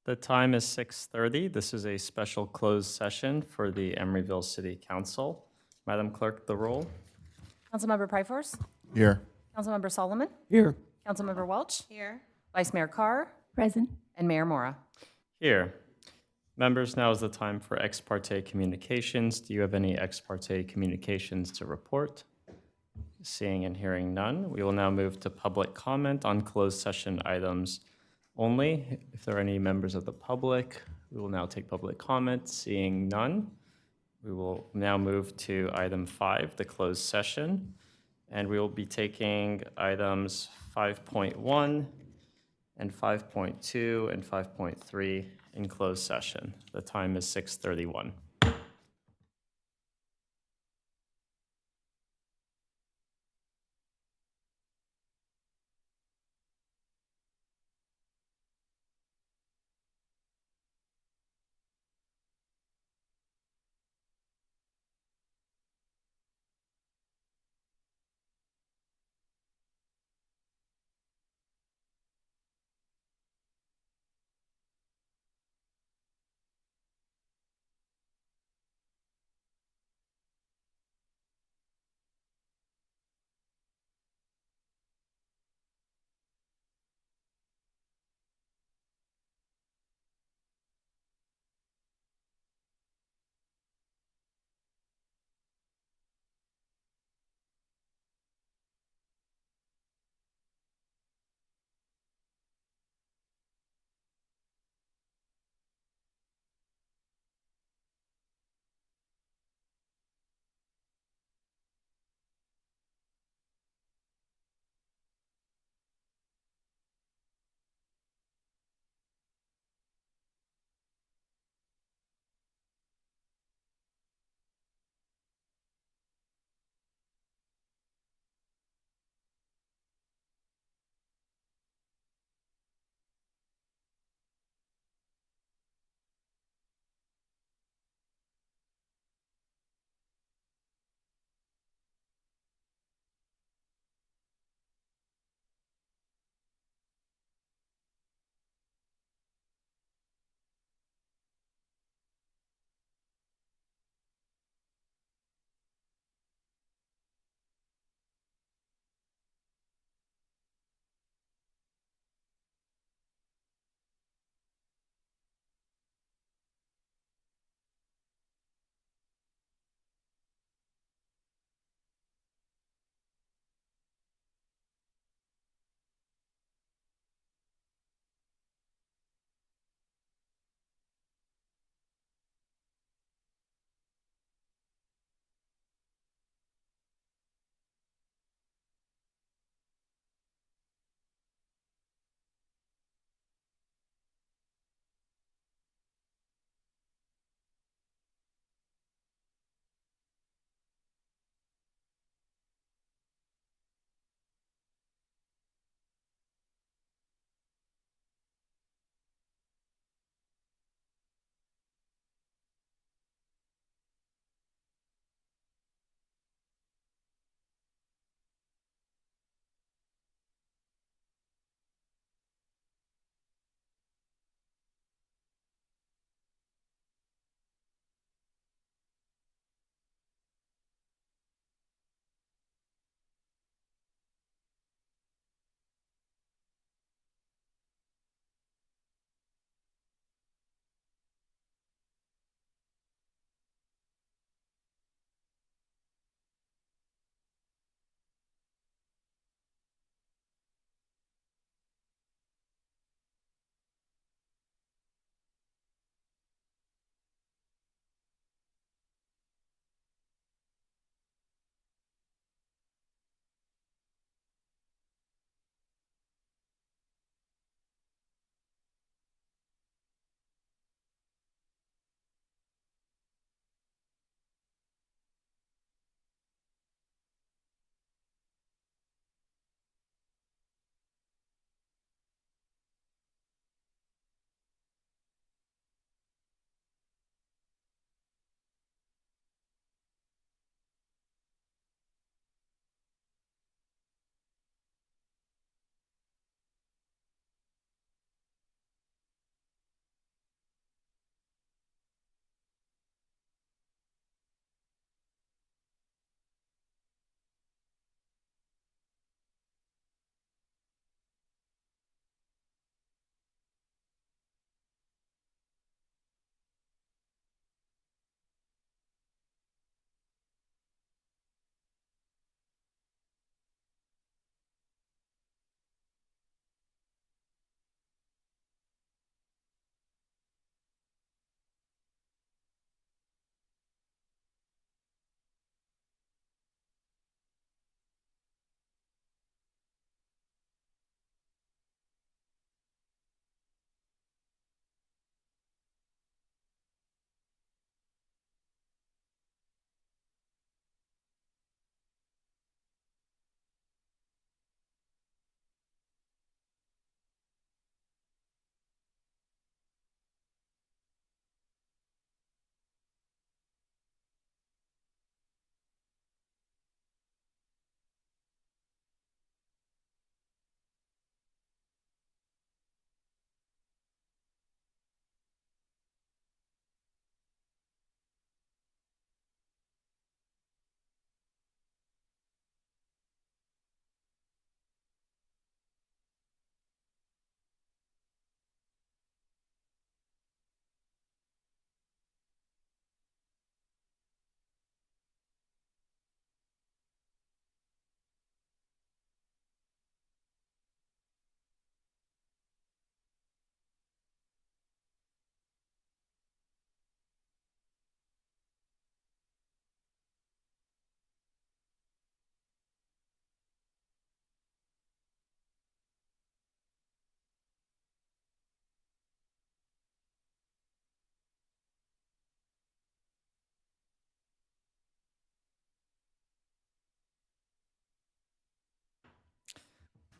The time is 6:30. This is a special closed session for the Emeryville City Council. Madam Clerk, the roll. Councilmember Pryforce, Here. Councilmember Solomon, Here. Councilmember Welch, Here. Vice Mayor Carr, Present. and Mayor Mora. Here. Members, now is the time for ex parte communications. Do you have any ex parte communications to report? Seeing and hearing none, we will now move to public comment on closed session items only. If there are any members of the public, we will now take public comment. Seeing none, we will now move to item 5, the closed session. And we will be taking items 5.1 and 5.2 and 5.3 in closed session. The time is 6:31.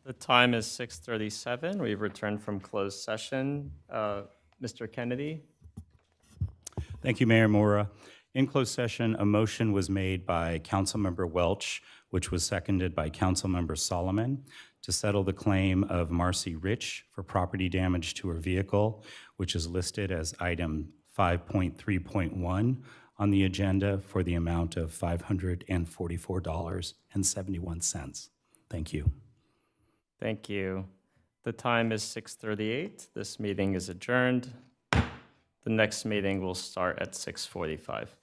The time is 6:37. We've returned from closed session. Mr. Kennedy? Thank you, Mayor Mora. In closed session, a motion was made by Councilmember Welch, which was seconded by Councilmember Solomon, to settle the claim of Marcy Rich for property damage to her vehicle, which is listed as item 5.3.1 on the agenda for the amount of $544.71. Thank you. Thank you. The time is 6:38. This meeting is adjourned. The next meeting will start at 6:45.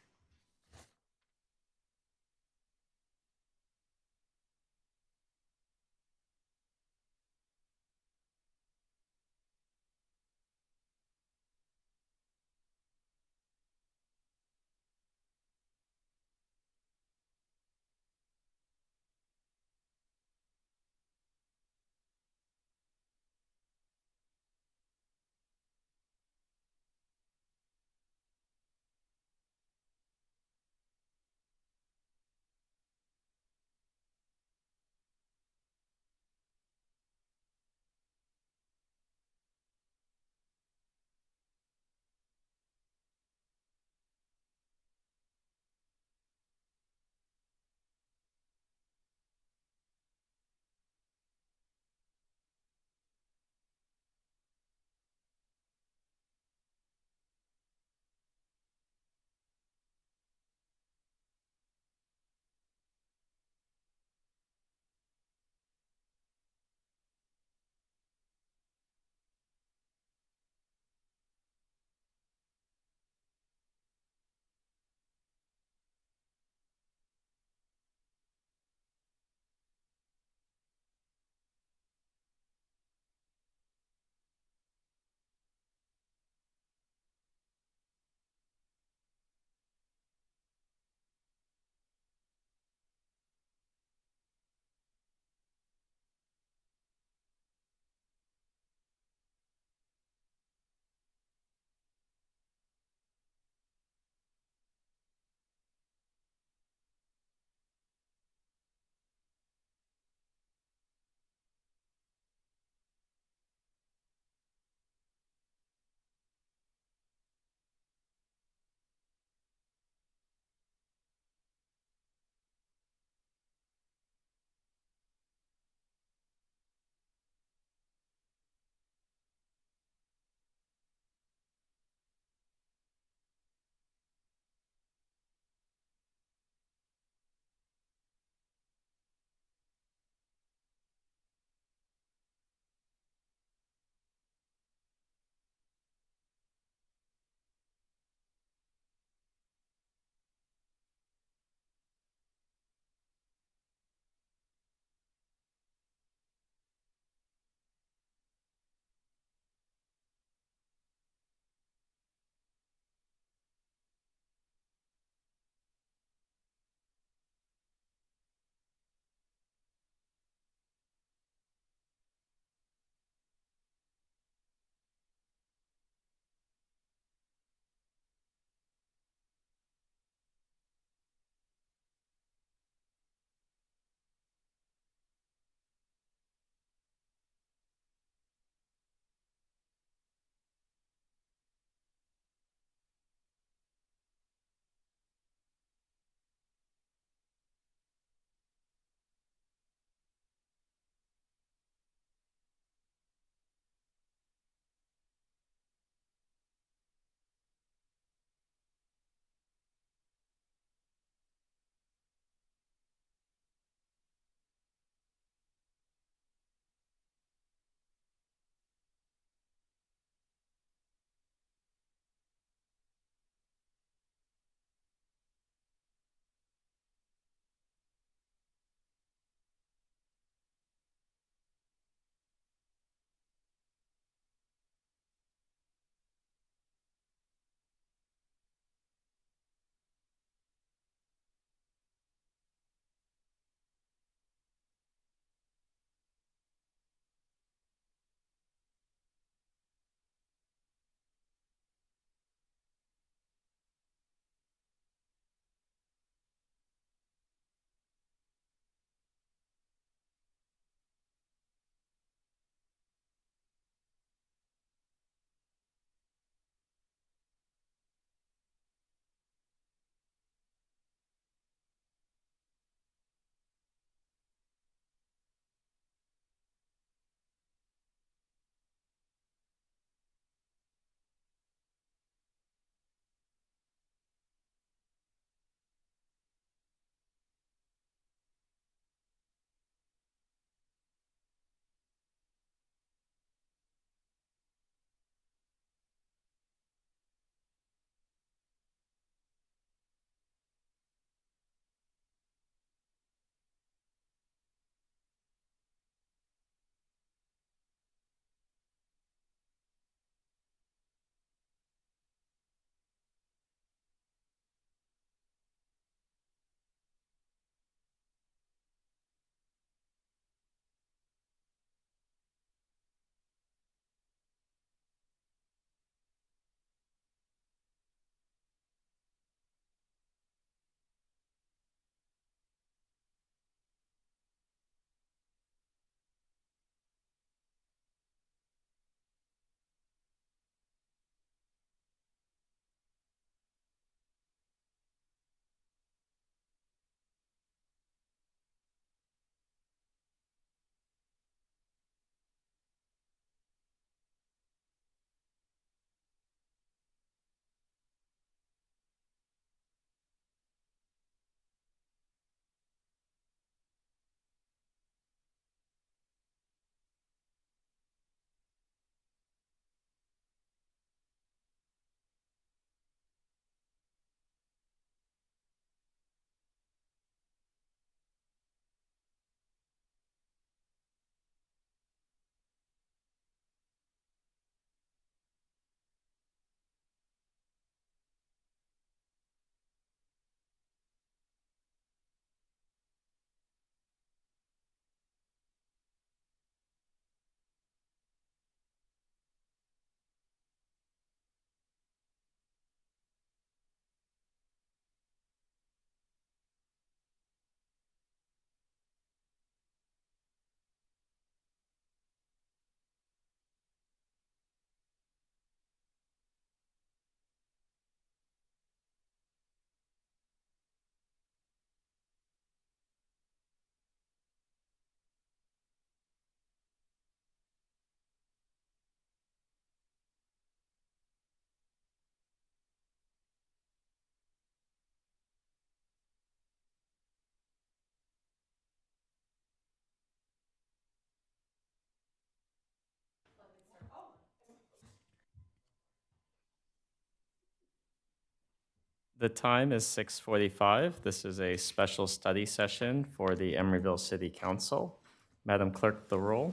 The time is 6:45. This is a special study session for the Emeryville City Council. Madam Clerk, the roll.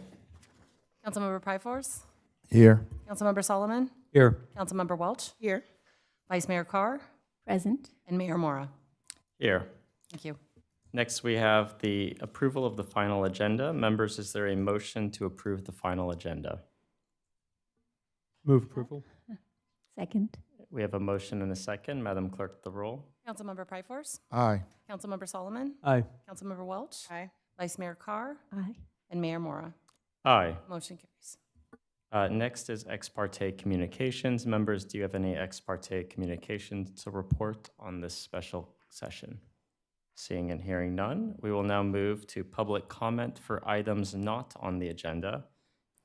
Councilmember Pryforce, Here. Councilmember Solomon, Here. Councilmember Welch, Here. Vice Mayor Carr, Present. and Mayor Mora. Here. Thank you. Next, we have the approval of the final agenda. Members, is there a motion to approve the final agenda? Move approval. Second. We have a motion and a second. Madam Clerk, the roll. Councilmember Pryforce, Aye. Councilmember Solomon, Aye. Councilmember Welch, Aye. Vice Mayor Carr, Aye. and Mayor Mora. Aye. Motion carries. Next is ex parte communications. Members, do you have any ex parte communications to report on this special session? Seeing and hearing none, we will now move to public comment for items not on the agenda.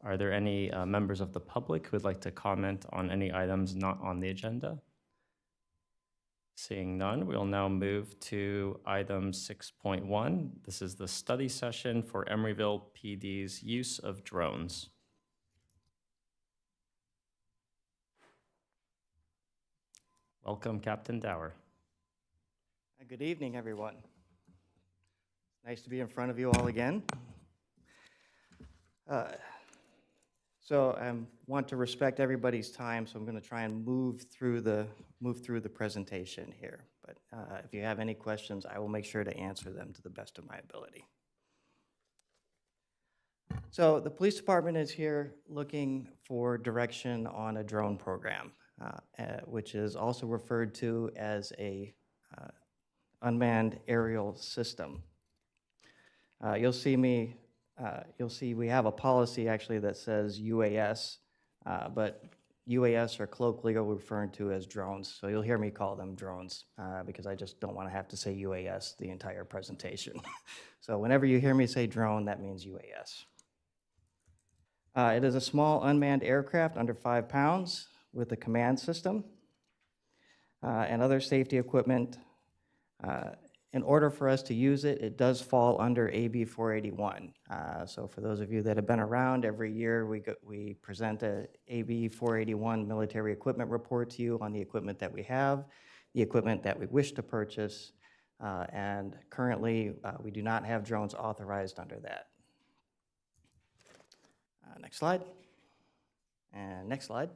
Are there any members of the public who would like to comment on any items not on the agenda? Seeing none, we will now move to item 6.1. This is the study session for Emeryville PD's use of drones. Welcome, Captain Dower. Good evening, everyone. Nice to be in front of you all again. So I want to respect everybody's time, so I'm going to try and move through the presentation here. But if you have any questions, I will make sure to answer them to the best of my ability. So the police department is here looking for direction on a drone program, which is also referred to as a unmanned aerial system. You'll see we have a policy actually that says UAS, but UAS are colloquially referred to as drones. So you'll hear me call them drones because I just don't want to have to say UAS the entire presentation. So whenever you hear me say drone, that means UAS. It is a small unmanned aircraft under 5 pounds with a command system and other safety equipment. In order for us to use it, it does fall under AB 481. So for those of you that have been around, every year we present a AB 481 military equipment report to you on the equipment that we have, the equipment that we wish to purchase, and currently we do not have drones authorized under that. Next slide. And next slide.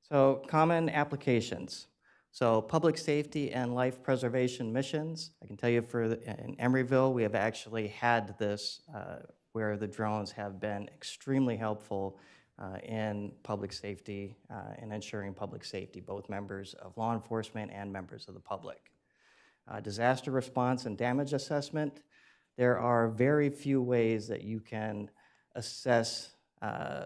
So common applications. So public safety and life preservation missions. I can tell you in Emeryville, we have actually had this where the drones have been extremely helpful in public safety and ensuring public safety, both members of law enforcement and members of the public. Disaster response and damage assessment. There are very few ways that you can assess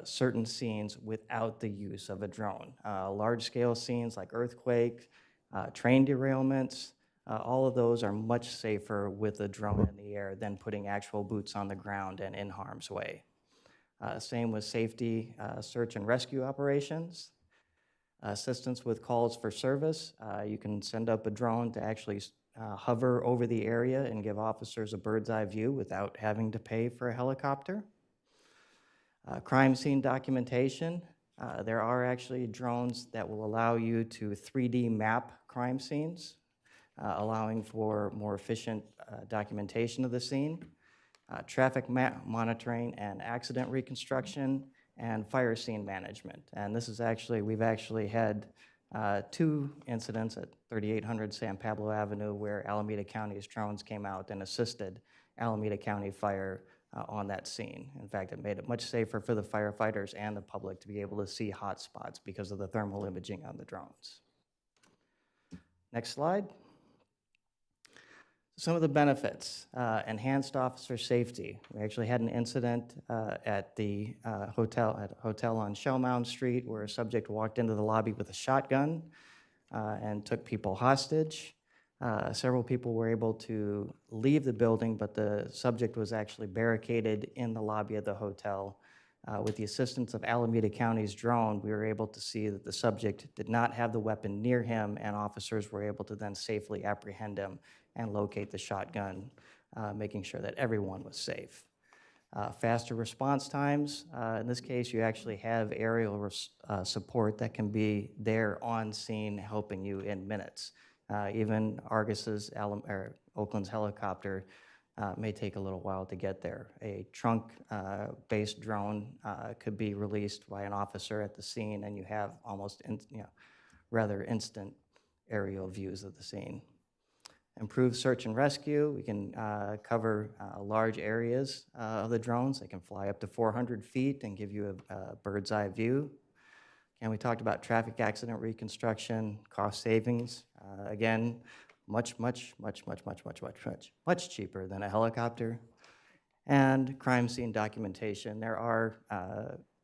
certain scenes without the use of a drone. Large-scale scenes like earthquake, train derailments, all of those are much safer with a drone in the air than putting actual boots on the ground and in harm's way. Same with safety, search and rescue operations. Assistance with calls for service. You can send up a drone to actually hover over the area and give officers a bird's eye view without having to pay for a helicopter. Crime scene documentation. There are actually drones that will allow you to 3D map crime scenes, allowing for more efficient documentation of the scene. Traffic monitoring and accident reconstruction, and fire scene management. And this is we've actually had 2 incidents at 3800 San Pablo Avenue where Alameda County's drones came out and assisted Alameda County Fire on that scene. In fact, it made it much safer for the firefighters and the public to be able to see hot spots because of the thermal imaging on the drones. Next slide. Some of the benefits, enhanced officer safety. We actually had an incident at a hotel on Shellmound Street where a subject walked into the lobby with a shotgun and took people hostage. Several people were able to leave the building, but the subject was actually barricaded in the lobby of the hotel. With the assistance of Alameda County's drone, we were able to see that the subject did not have the weapon near him, and officers were able to then safely apprehend him and locate the shotgun, making sure that everyone was safe. Faster response times. In this case, you actually have aerial support that can be there on scene helping you in minutes. Even Argus's, Oakland's helicopter may take a little while to get there. A trunk-based drone could be released by an officer at the scene, and you have almost rather instant aerial views of the scene. Improved search and rescue. We can cover large areas of the drones. They can fly up to 400 feet and give you a bird's eye view. And we talked about traffic accident reconstruction, cost savings. Again, much cheaper than a helicopter. And crime scene documentation. There are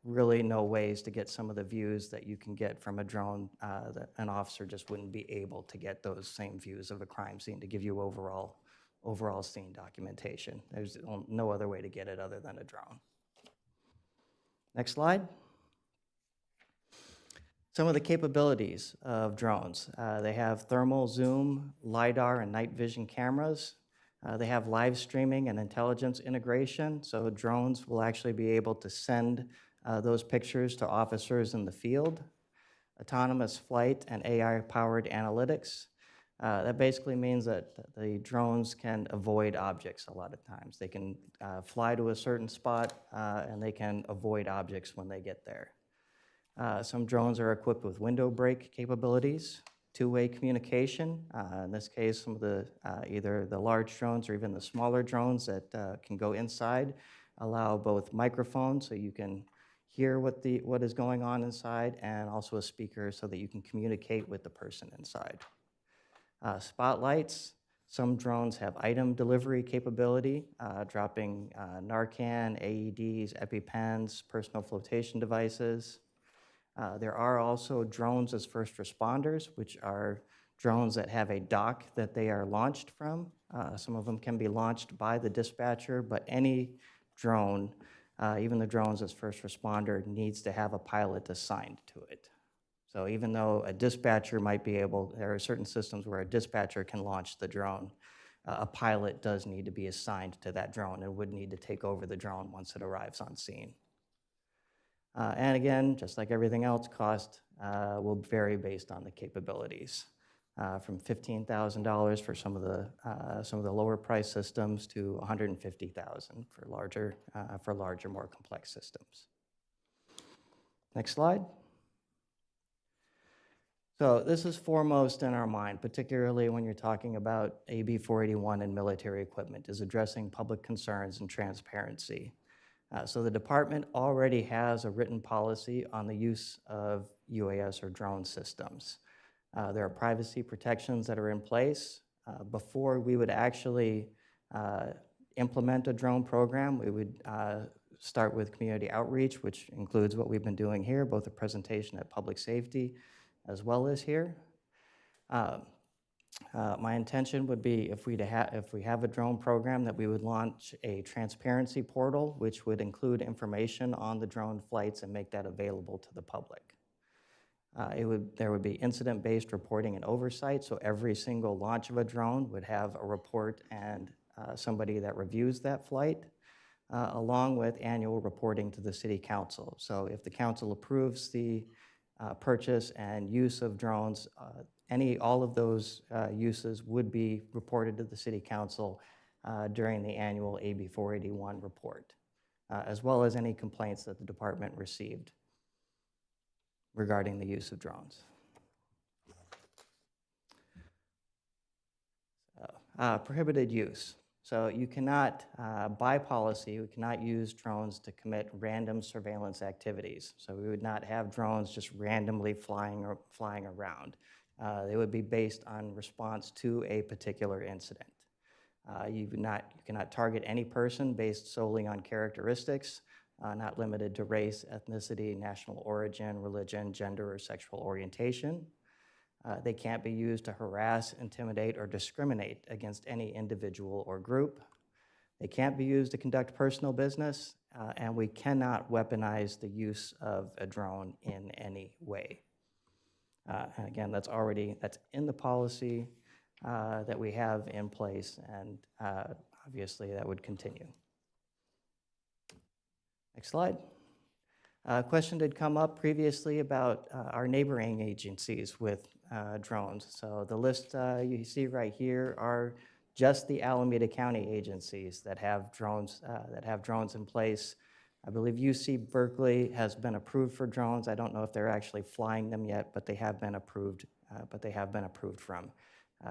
really no ways to get some of the views that you can get from a drone that an officer just wouldn't be able to get those same views of a crime scene to give you overall scene documentation. There's no other way to get it other than a drone. Next slide. Some of the capabilities of drones. They have thermal zoom, LiDAR, and night vision cameras. They have live streaming and intelligence integration, so drones will actually be able to send those pictures to officers in the field. Autonomous flight and AI-powered analytics. That basically means that the drones can avoid objects a lot of times. They can fly to a certain spot and they can avoid objects when they get there. Some drones are equipped with window break capabilities, two-way communication. In this case, some of the either the large drones or even the smaller drones that can go inside allow both microphones so you can hear what is going on inside, and also a speaker so that you can communicate with the person inside. Spotlights. Some drones have item delivery capability, dropping Narcan, AEDs, EpiPens, personal flotation devices. There are also drones as first responders, which are drones that have a dock that they are launched from. Some of them can be launched by the dispatcher, but any drone, even the drones as first responder, needs to have a pilot assigned to it. So even though a dispatcher might be able, there are certain systems where a dispatcher can launch the drone, a pilot does need to be assigned to that drone and would need to take over the drone once it arrives on scene. And again, just like everything else, cost will vary based on the capabilities. From $15,000 for some of the lower price systems to $150,000 for larger, more complex systems. Next slide. So this is foremost in our mind, particularly when you're talking about AB 481 and military equipment, is addressing public concerns and transparency. So the department already has a written policy on the use of UAS or drone systems. There are privacy protections that are in place. Before we would actually implement a drone program, we would start with community outreach, which includes what we've been doing here, both a presentation at public safety as well as here. My intention would be if we have a drone program that we would launch a transparency portal, which would include information on the drone flights and make that available to the public. There would be incident-based reporting and oversight, so every single launch of a drone would have a report and somebody that reviews that flight, along with annual reporting to the city council. So if the council approves the purchase and use of drones, all of those uses would be reported to the city council during the annual AB 481 report, as well as any complaints that the department received regarding the use of drones. Prohibited use. So you cannot, by policy, we cannot use drones to commit random surveillance activities. So we would not have drones just randomly flying around. They would be based on response to a particular incident. You cannot target any person based solely on characteristics, not limited to race, ethnicity, national origin, religion, gender, or sexual orientation. They can't be used to harass, intimidate, or discriminate against any individual or group. They can't be used to conduct personal business, and we cannot weaponize the use of a drone in any way. And again, that's in the policy that we have in place, and obviously that would continue. Next slide. A question did come up previously about our neighboring agencies with drones. So the list you see right here are just the Alameda County agencies that have drones in place. I believe UC Berkeley has been approved for drones. I don't know if they're actually flying them yet, but they have been approved. From.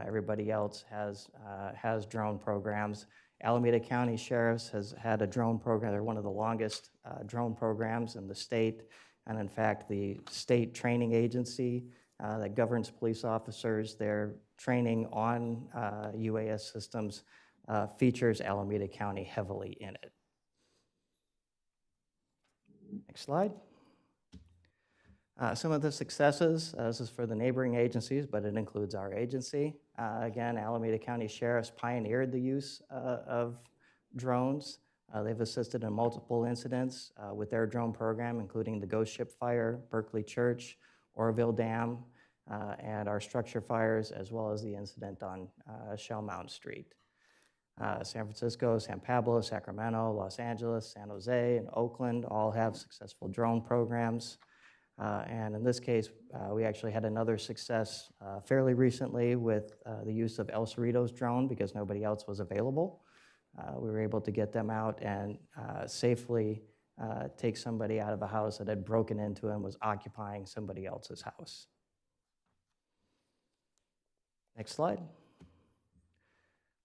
Everybody else has drone programs. Alameda County Sheriff's has had a drone program. They're one of the longest drone programs in the state. And in fact, the state training agency that governs police officers, their training on UAS systems features Alameda County heavily in it. Next slide. Some of the successes, this is for the neighboring agencies, but it includes our agency. Again, Alameda County Sheriff's pioneered the use of drones. They've assisted in multiple incidents with their drone program, including the Ghost Ship Fire, Berkeley Church, Oroville Dam, and our structure fires, as well as the incident on Shell Mountain Street. San Francisco, San Pablo, Sacramento, Los Angeles, San Jose, and Oakland all have successful drone programs. And in this case, we actually had another success fairly recently with the use of El Cerrito's drone because nobody else was available. We were able to get them out and safely take somebody out of a house that had broken into and was occupying somebody else's house. Next slide.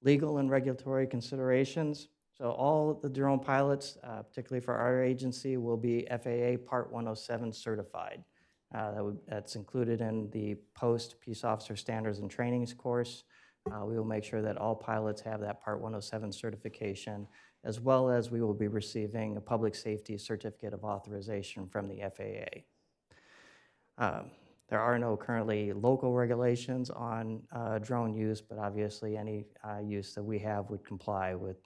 Legal and regulatory considerations. So all the drone pilots, particularly for our agency, will be FAA Part 107 certified. That's included in the post Peace Officer Standards and Trainings course. We will make sure that all pilots have that Part 107 certification, as well as we will be receiving a public safety certificate of authorization from the FAA. There are no currently local regulations on drone use, but obviously any use that we have would comply with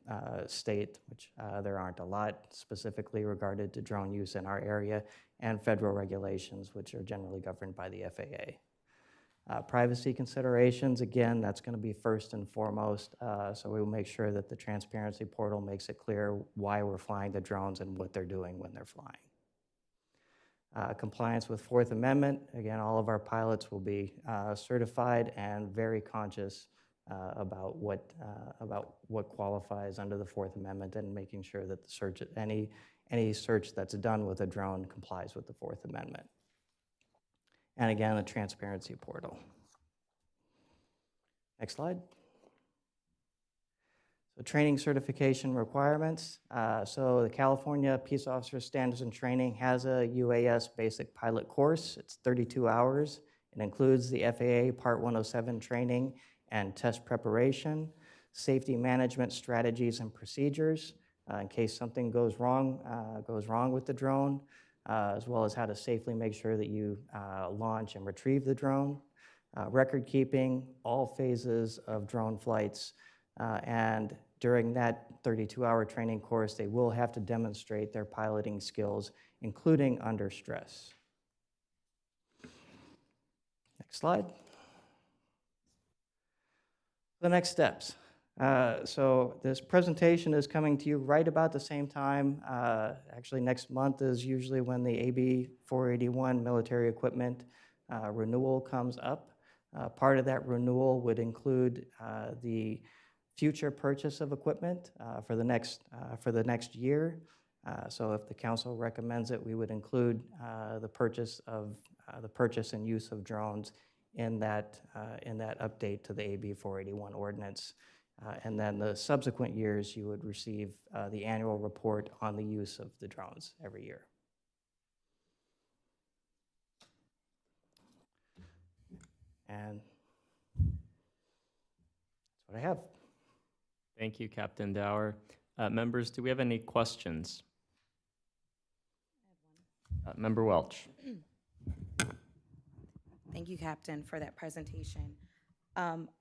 state, which there aren't a lot specifically regarded to drone use in our area, and federal regulations, which are generally governed by the FAA. Privacy considerations, again, that's going to be first and foremost, so we will make sure that the transparency portal makes it clear why we're flying the drones and what they're doing when they're flying. Compliance with Fourth Amendment. Again, all of our pilots will be certified and very conscious about what qualifies under the Fourth Amendment and making sure that the search, any search that's done with a drone complies with the Fourth Amendment. And again, a transparency portal. Next slide. So training certification requirements. So the California Peace Officer Standards and Training has a UAS basic pilot course. It's 32 hours. It includes the FAA Part 107 training and test preparation, safety management strategies and procedures in case something goes wrong with the drone, as well as how to safely make sure that you launch and retrieve the drone, record keeping, all phases of drone flights, and during that 32-hour training course, they will have to demonstrate their piloting skills, including under stress. Next slide. The next steps. So this presentation is coming to you right about the same time. Actually, next month is usually when the AB 481 military equipment renewal comes up. Part of that renewal would include the future purchase of equipment for the next year. So if the council recommends it, we would include the purchase and use of drones in that update to the AB 481 ordinance. And then the subsequent years, you would receive the annual report on the use of the drones every year. And that's what I have. Thank you, Captain Dower. Members, do we have any questions? Member Welch. Thank you, Captain, for that presentation.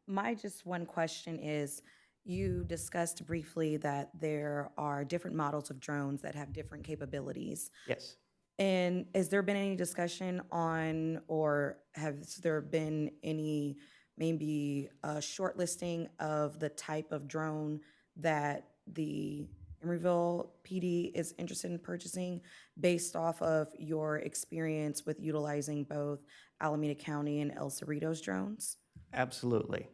My just one question is, you discussed briefly that there are different models of drones that have different capabilities. Yes. And has there been any discussion on, or has there been any maybe a shortlisting of the type of drone that the Emeryville PD is interested in purchasing based off of your experience with utilizing both Alameda County and El Cerritos drones? Absolutely.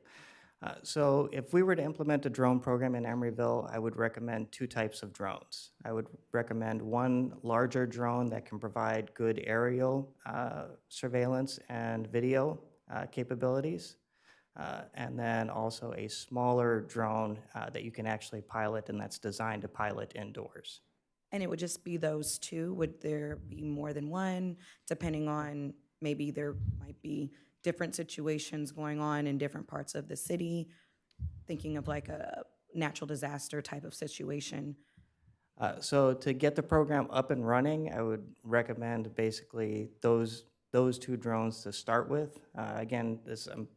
So if we were to implement a drone program in Emeryville, I would recommend two types of drones. I would recommend one larger drone that can provide good aerial surveillance and video capabilities, and then also a smaller drone that you can actually pilot and that's designed to pilot indoors. And it would just be those two? Would there be more than one, depending on, maybe there might be different situations going on in different parts of the city? Thinking of like a natural disaster type of situation. So to get the program up and running, I would recommend basically those two drones to start with. Again, I'm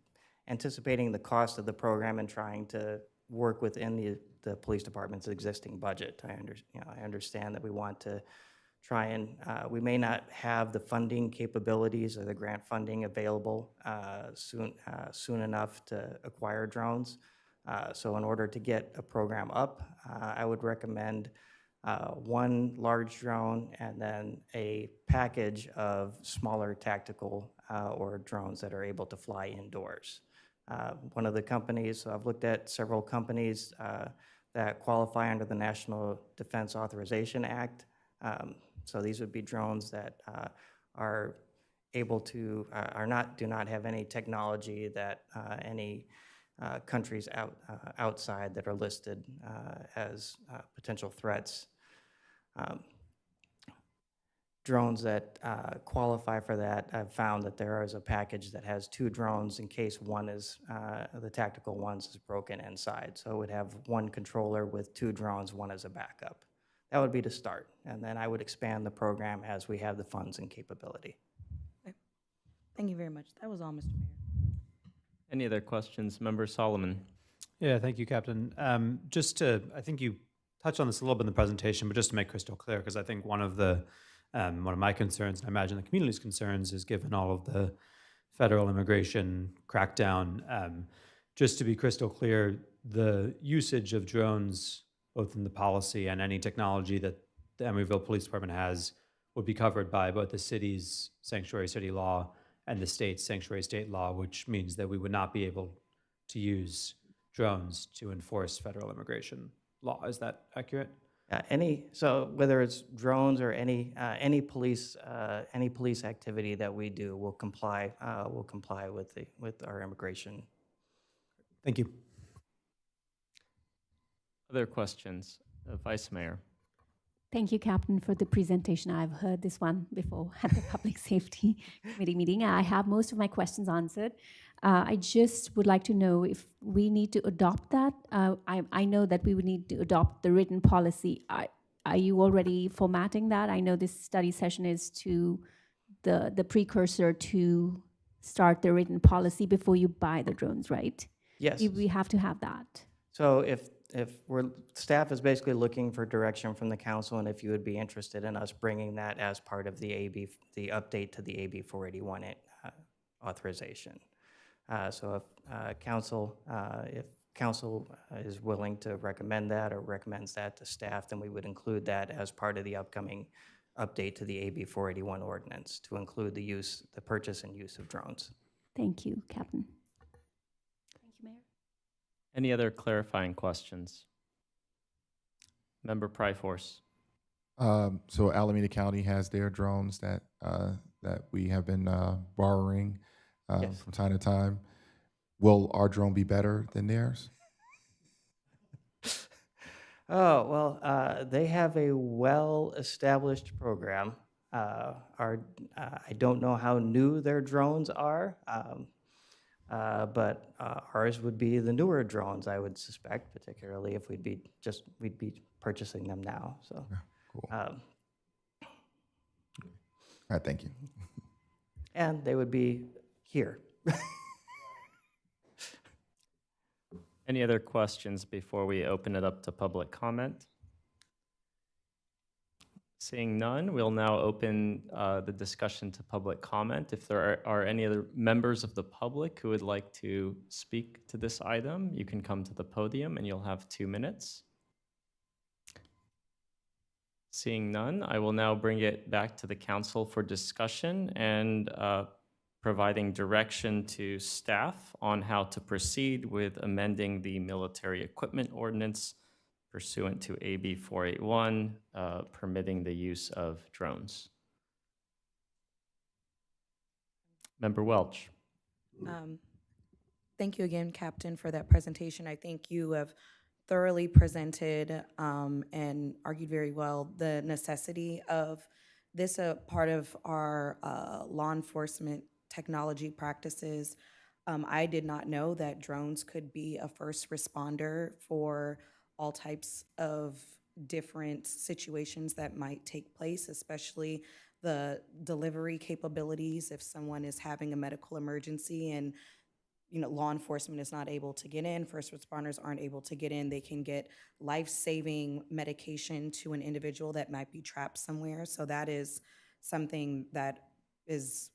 anticipating the cost of the program and trying to work within the police department's existing budget. I understand that we want to try and, we may not have the funding capabilities or the grant funding available soon enough to acquire drones. So in order to get a program up, I would recommend one large drone and then a package of smaller tactical or drones that are able to fly indoors. One of the companies, so I've looked at several companies that qualify under the National Defense Authorization Act. So these would be drones that are able to, do not have any technology that any countries outside that are listed as potential threats. Drones that qualify for that, I've found that there is a package that has two drones in case one is, the tactical ones is broken inside. So it would have one controller with two drones, one as a backup. That would be to start, and then I would expand the program as we have the funds and capability. Thank you very much. That was all, Mr. Mayor. Any other questions? Member Solomon? Yeah, thank you, Captain. I think you touched on this a little bit in the presentation, but just to make crystal clear, because I think one of my concerns, and I imagine the community's concerns, is given all of the federal immigration crackdown. Just to be crystal clear, the usage of drones, both in the policy and any technology that the Emeryville Police Department has, would be covered by both the city's sanctuary city law and the state's sanctuary state law, which means that we would not be able to use drones to enforce federal immigration law. Is that accurate? So whether it's drones or any police activity that we do will comply with our immigration. Thank you. Other questions? Vice Mayor? Thank you, Captain, for the presentation. I've heard this one before at the Public Safety Committee meeting. I have most of my questions answered. I just would like to know if we need to adopt that. I know that we would need to adopt the written policy. Are you already formatting that? I know this study session is to the precursor to start the written policy before you buy the drones, right? Yes. We have to have that. So if staff is basically looking for direction from the council, and if you would be interested in us bringing that as part of the update to the AB 481 authorization. So if council is willing to recommend that or recommends that to staff, then we would include that as part of the upcoming update to the AB 481 ordinance to include the purchase and use of drones. Thank you, Captain. Thank you, Mayor. Any other clarifying questions? Member Pryforce? So Alameda County has their drones that we have been borrowing Yes. from time to time. Will our drone be better than theirs? Oh, well, they have a well-established program. I don't know how new their drones are, but ours would be the newer drones, I would suspect, particularly if we'd be purchasing them now. So, Cool. All right, thank you. and they would be here. Any other questions before we open it up to public comment? Seeing none, we'll now open the discussion to public comment. If there are any other members of the public who would like to speak to this item, you can come to the podium and you'll have 2 minutes. Seeing none, I will now bring it back to the council for discussion and providing direction to staff on how to proceed with amending the military equipment ordinance pursuant to AB 481, permitting the use of drones. Member Welch. Thank you again, Captain, for that presentation. I think you have thoroughly presented and argued very well the necessity of this part of our law enforcement technology practices. I did not know that drones could be a first responder for all types of different situations that might take place, especially the delivery capabilities if someone is having a medical emergency and law enforcement is not able to get in, first responders aren't able to get in, they can get life-saving medication to an individual that might be trapped somewhere. So that is something that is,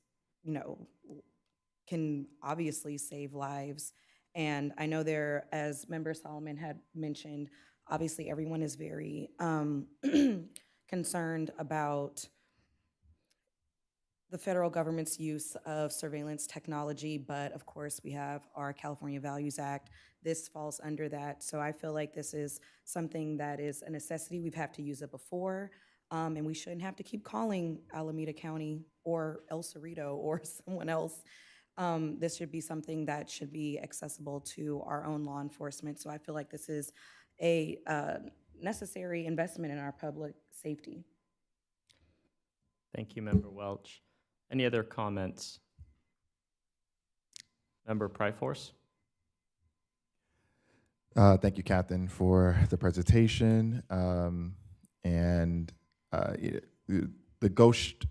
can obviously save lives. And I know there, as Member Solomon had mentioned, obviously everyone is very concerned about the federal government's use of surveillance technology, but of course we have our California Values Act. This falls under that. So I feel like this is something that is a necessity. We've had to use it before, and we shouldn't have to keep calling Alameda County or El Cerrito or someone else. This should be something that should be accessible to our own law enforcement. So I feel like this is a necessary investment in our public safety. Thank you, Member Welch. Any other comments? Member Pryforce? Thank you, Captain, for the presentation. The ghost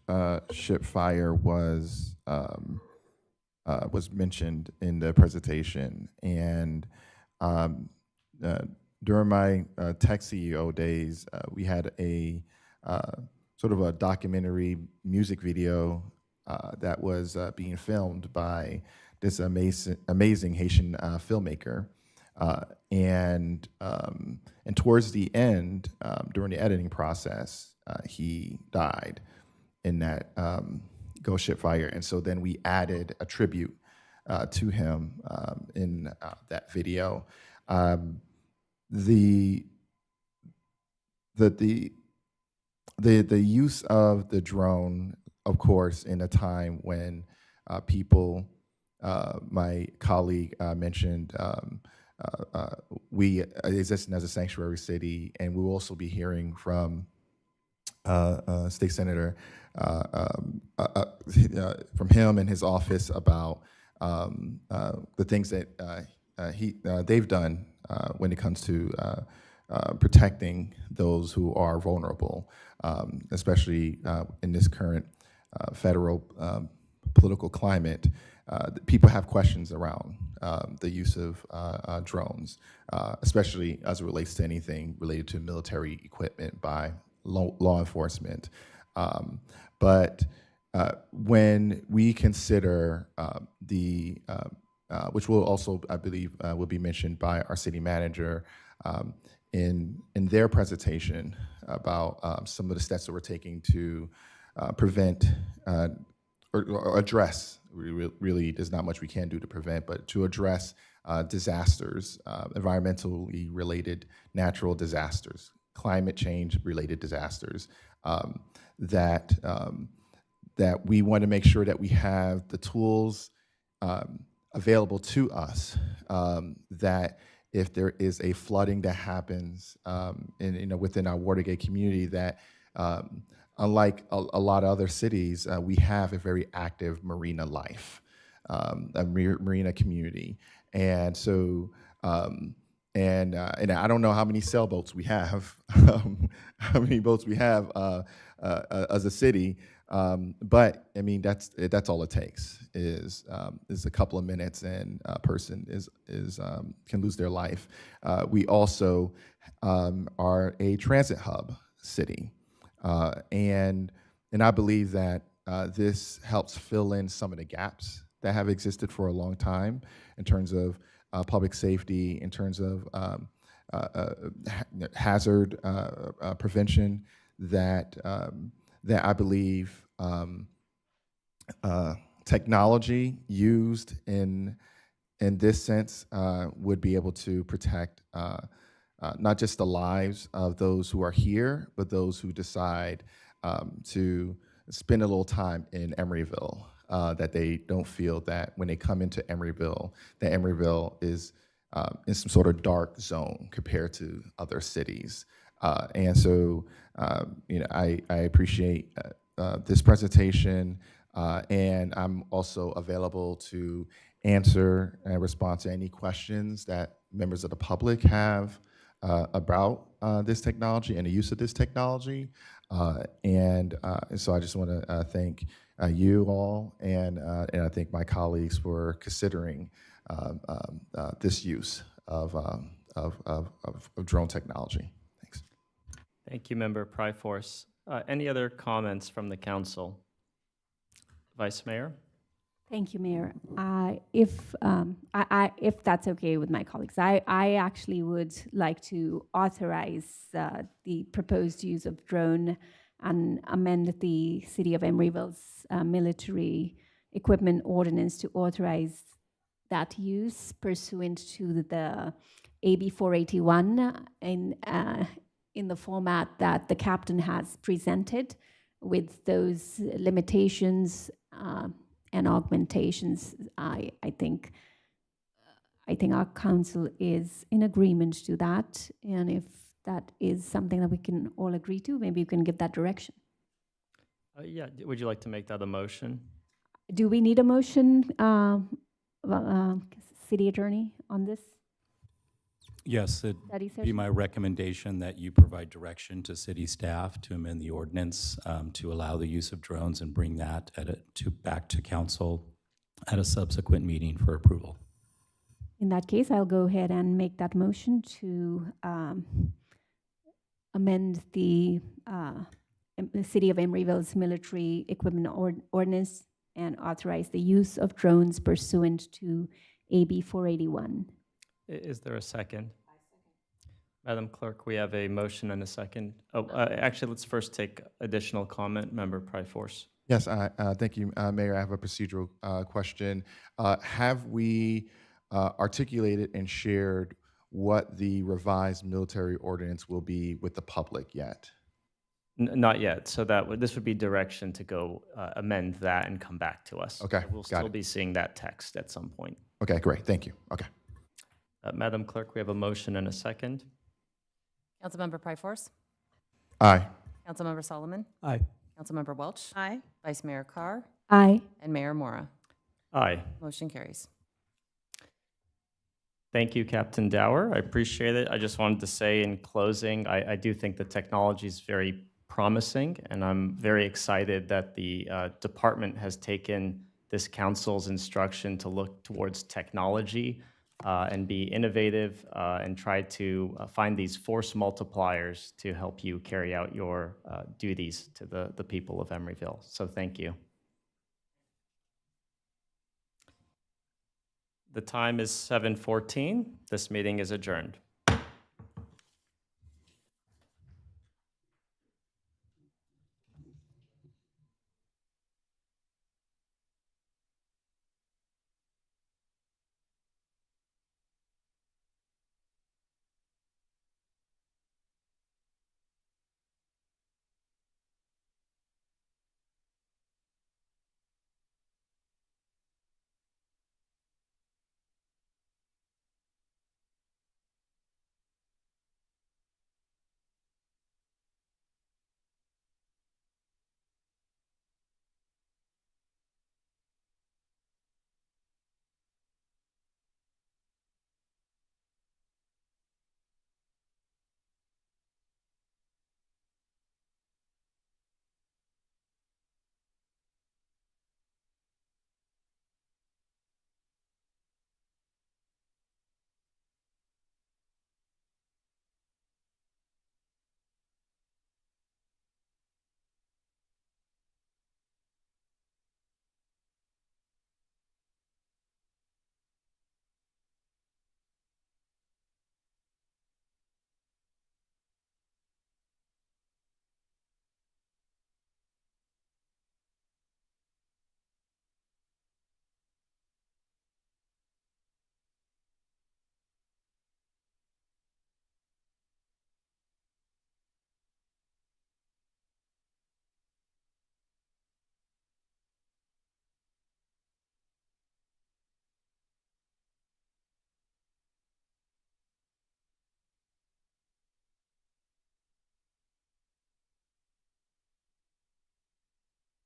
ship fire was mentioned in the presentation, and during my tech CEO days, we had a sort of a documentary music video that was being filmed by this amazing Haitian filmmaker. And towards the end, during the editing process, he died in that ghost ship fire. And so then we added a tribute to him in that video. The use of the drone, of course, in a time when people, my colleague mentioned, we exist as a sanctuary city, and we will also be hearing from State Senator, from him and his office about the things that they've done when it comes to protecting those who are vulnerable, especially in this current federal political climate. People have questions around the use of drones, especially as it relates to anything related to military equipment by law enforcement. But when we consider which will also, I believe, will be mentioned by our city manager in their presentation about some of the steps that we're taking to prevent or address, really there's not much we can do to prevent, but to address disasters, environmentally related natural disasters, climate change related disasters, that we want to make sure that we have the tools available to us, that if there is a flooding that happens within our Watergate community, that unlike a lot of other cities, we have a very active marina life, a marina community. And so, and I don't know how many sailboats we have, how many boats we have as a city, but I mean that's all it takes is a couple of minutes, and a person can lose their life. We also are a transit hub city. And I believe that this helps fill in some of the gaps that have existed for a long time in terms of public safety, in terms of hazard prevention, that I believe technology used in this sense would be able to protect not just the lives of those who are here, but those who decide to spend a little time in Emeryville. That they don't feel that when they come into Emeryville, that Emeryville is in some sort of dark zone compared to other cities. And so, I appreciate this presentation, and I'm also available to answer and respond to any questions that members of the public have about this technology and the use of this technology. And so I just want to thank you all and I think my colleagues for considering this use of drone technology. Thanks. Thank you, Member Pryforce. Any other comments from the council? Vice Mayor? Thank you, Mayor. If that's okay with my colleagues, I actually would like to authorize the proposed use of drone and amend the City of Emeryville's military equipment ordinance to authorize that use pursuant to the AB 481 in the format that the captain has presented, with those limitations and augmentations. I think our council is in agreement to that, and if that is something that we can all agree to, maybe you can give that direction. Yeah, would you like to make that a motion? Do we need a motion, City Attorney, on this Yes, it'd study be session? my recommendation that you provide direction to city staff to amend the ordinance to allow the use of drones and bring that back to council at a subsequent meeting for approval. In that case, I'll go ahead and make that motion to amend the City of Emeryville's military equipment ordinance and authorize the use of drones pursuant to AB 481. Is there a second? Madam Clerk, we have a motion and a second. Oh, actually, let's first take additional comment. Member Pryforce. Yes, thank you, Mayor. I have a procedural question. Have we articulated and shared what the revised military ordinance will be with the public yet? Not yet. So this would be direction to go amend that and come back to us. Okay, We'll got still it. be seeing that text at some point. Okay, great. Thank you. Okay. Madam Clerk, we have a motion and a second. Councilmember Pryforce, Aye. Councilmember Solomon, Aye. Councilmember Welch, Aye. Vice Mayor Carr, Aye. and Mayor Mora. Aye. Motion carries. Thank you, Captain Dower. I appreciate it. I just wanted to say in closing, I do think the technology is very promising, and I'm very excited that the department has taken this council's instruction to look towards technology and be innovative and try to find these force multipliers to help you carry out your duties to the people of Emeryville. So thank you. The time is 7:14. This meeting is adjourned.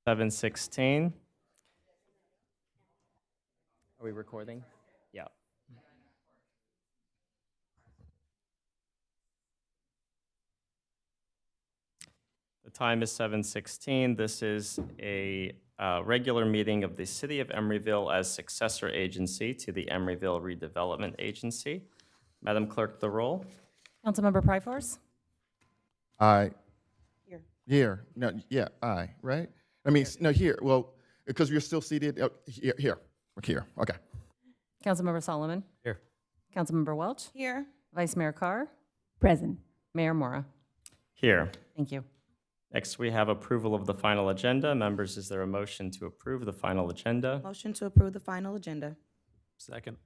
7:16. Are we recording? Yeah. The time is 7:16. This is a regular meeting of the City of Emeryville as successor agency to the Emeryville Redevelopment Agency. Madam Clerk, the roll. Councilmember Pryforce? Aye. Here. Here. No, yeah, aye, right? I mean, no, here. Well, because we're still seated. Here. Here. Okay. Councilmember Solomon? Here. Councilmember Welch? Here. Vice Mayor Carr? Present. Mayor Mora? Here. Thank you. Next, we have approval of the final agenda. Members, is there a motion to approve the final agenda? Motion to approve the final agenda. Second.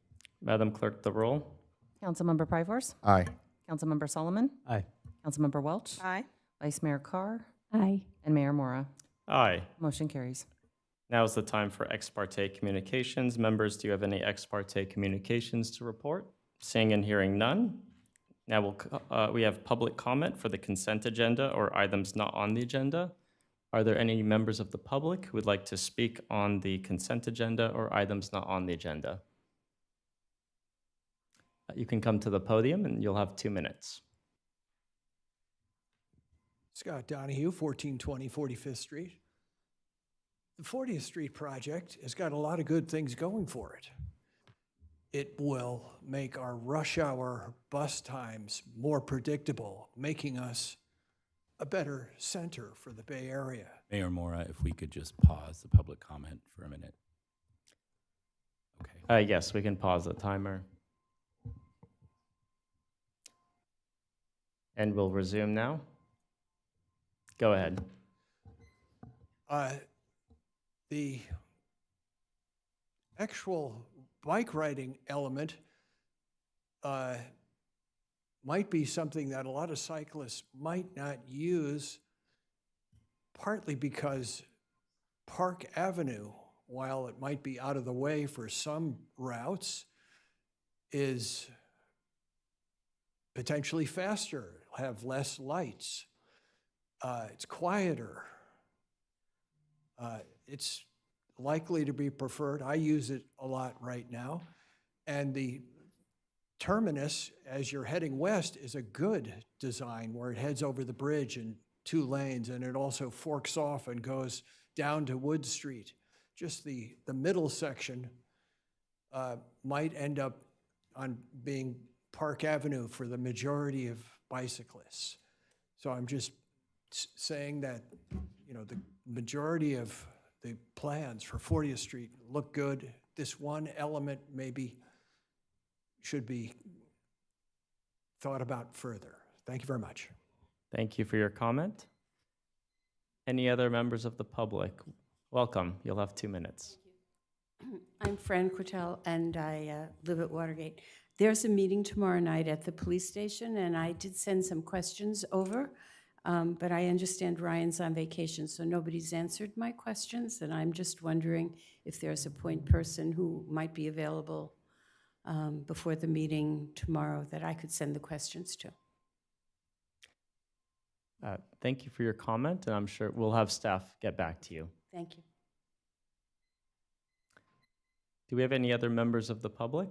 Madam Clerk, the roll. Councilmember Pryforce? Aye. Councilmember Solomon? Aye. Councilmember Welch? Aye. Vice Mayor Carr? Aye. And Mayor Mora? Aye. Motion carries. Now is the time for ex parte communications. Members, do you have any ex parte communications to report? Seeing and hearing none. Now we have public comment for the consent agenda or items not on the agenda. Are there any members of the public who would like to speak on the consent agenda or items not on the agenda? You can come to the podium and you'll have 2 minutes. Scott Donahue, 1420 45th Street. The 40th Street project has got a lot of good things going for it. It will make our rush hour bus times more predictable, making us a better center for the Bay Area. Mayor Mora, if we could just pause the public comment for a minute. Okay. Yes, we can pause the timer. And we'll resume now. Go ahead. The actual bike riding element might be something that a lot of cyclists might not use, partly because Park Avenue, while it might be out of the way for some routes, is potentially faster, have less lights. It's quieter. It's likely to be preferred. I use it a lot right now. And the terminus, as you're heading west, is a good design where it heads over the bridge in 2 lanes, and it also forks off and goes down to Wood Street. Just the middle section might end up on being Park Avenue for the majority of bicyclists. So I'm just saying that, you know, the majority of the plans for 40th Street look good. This one element maybe should be thought about further. Thank you very much. Thank you for your comment. Any other members of the public? Welcome. You'll have 2 minutes. I'm Fran Quattel, and I live at Watergate. There's a meeting tomorrow night at the police station, and I did send some questions over, but I understand Ryan's on vacation, so nobody's answered my questions, and I'm just wondering if there's a point person who might be available before the meeting tomorrow that I could send the questions to. Thank you for your comment, and I'm sure we'll have staff get back to you. Thank you. Do we have any other members of the public?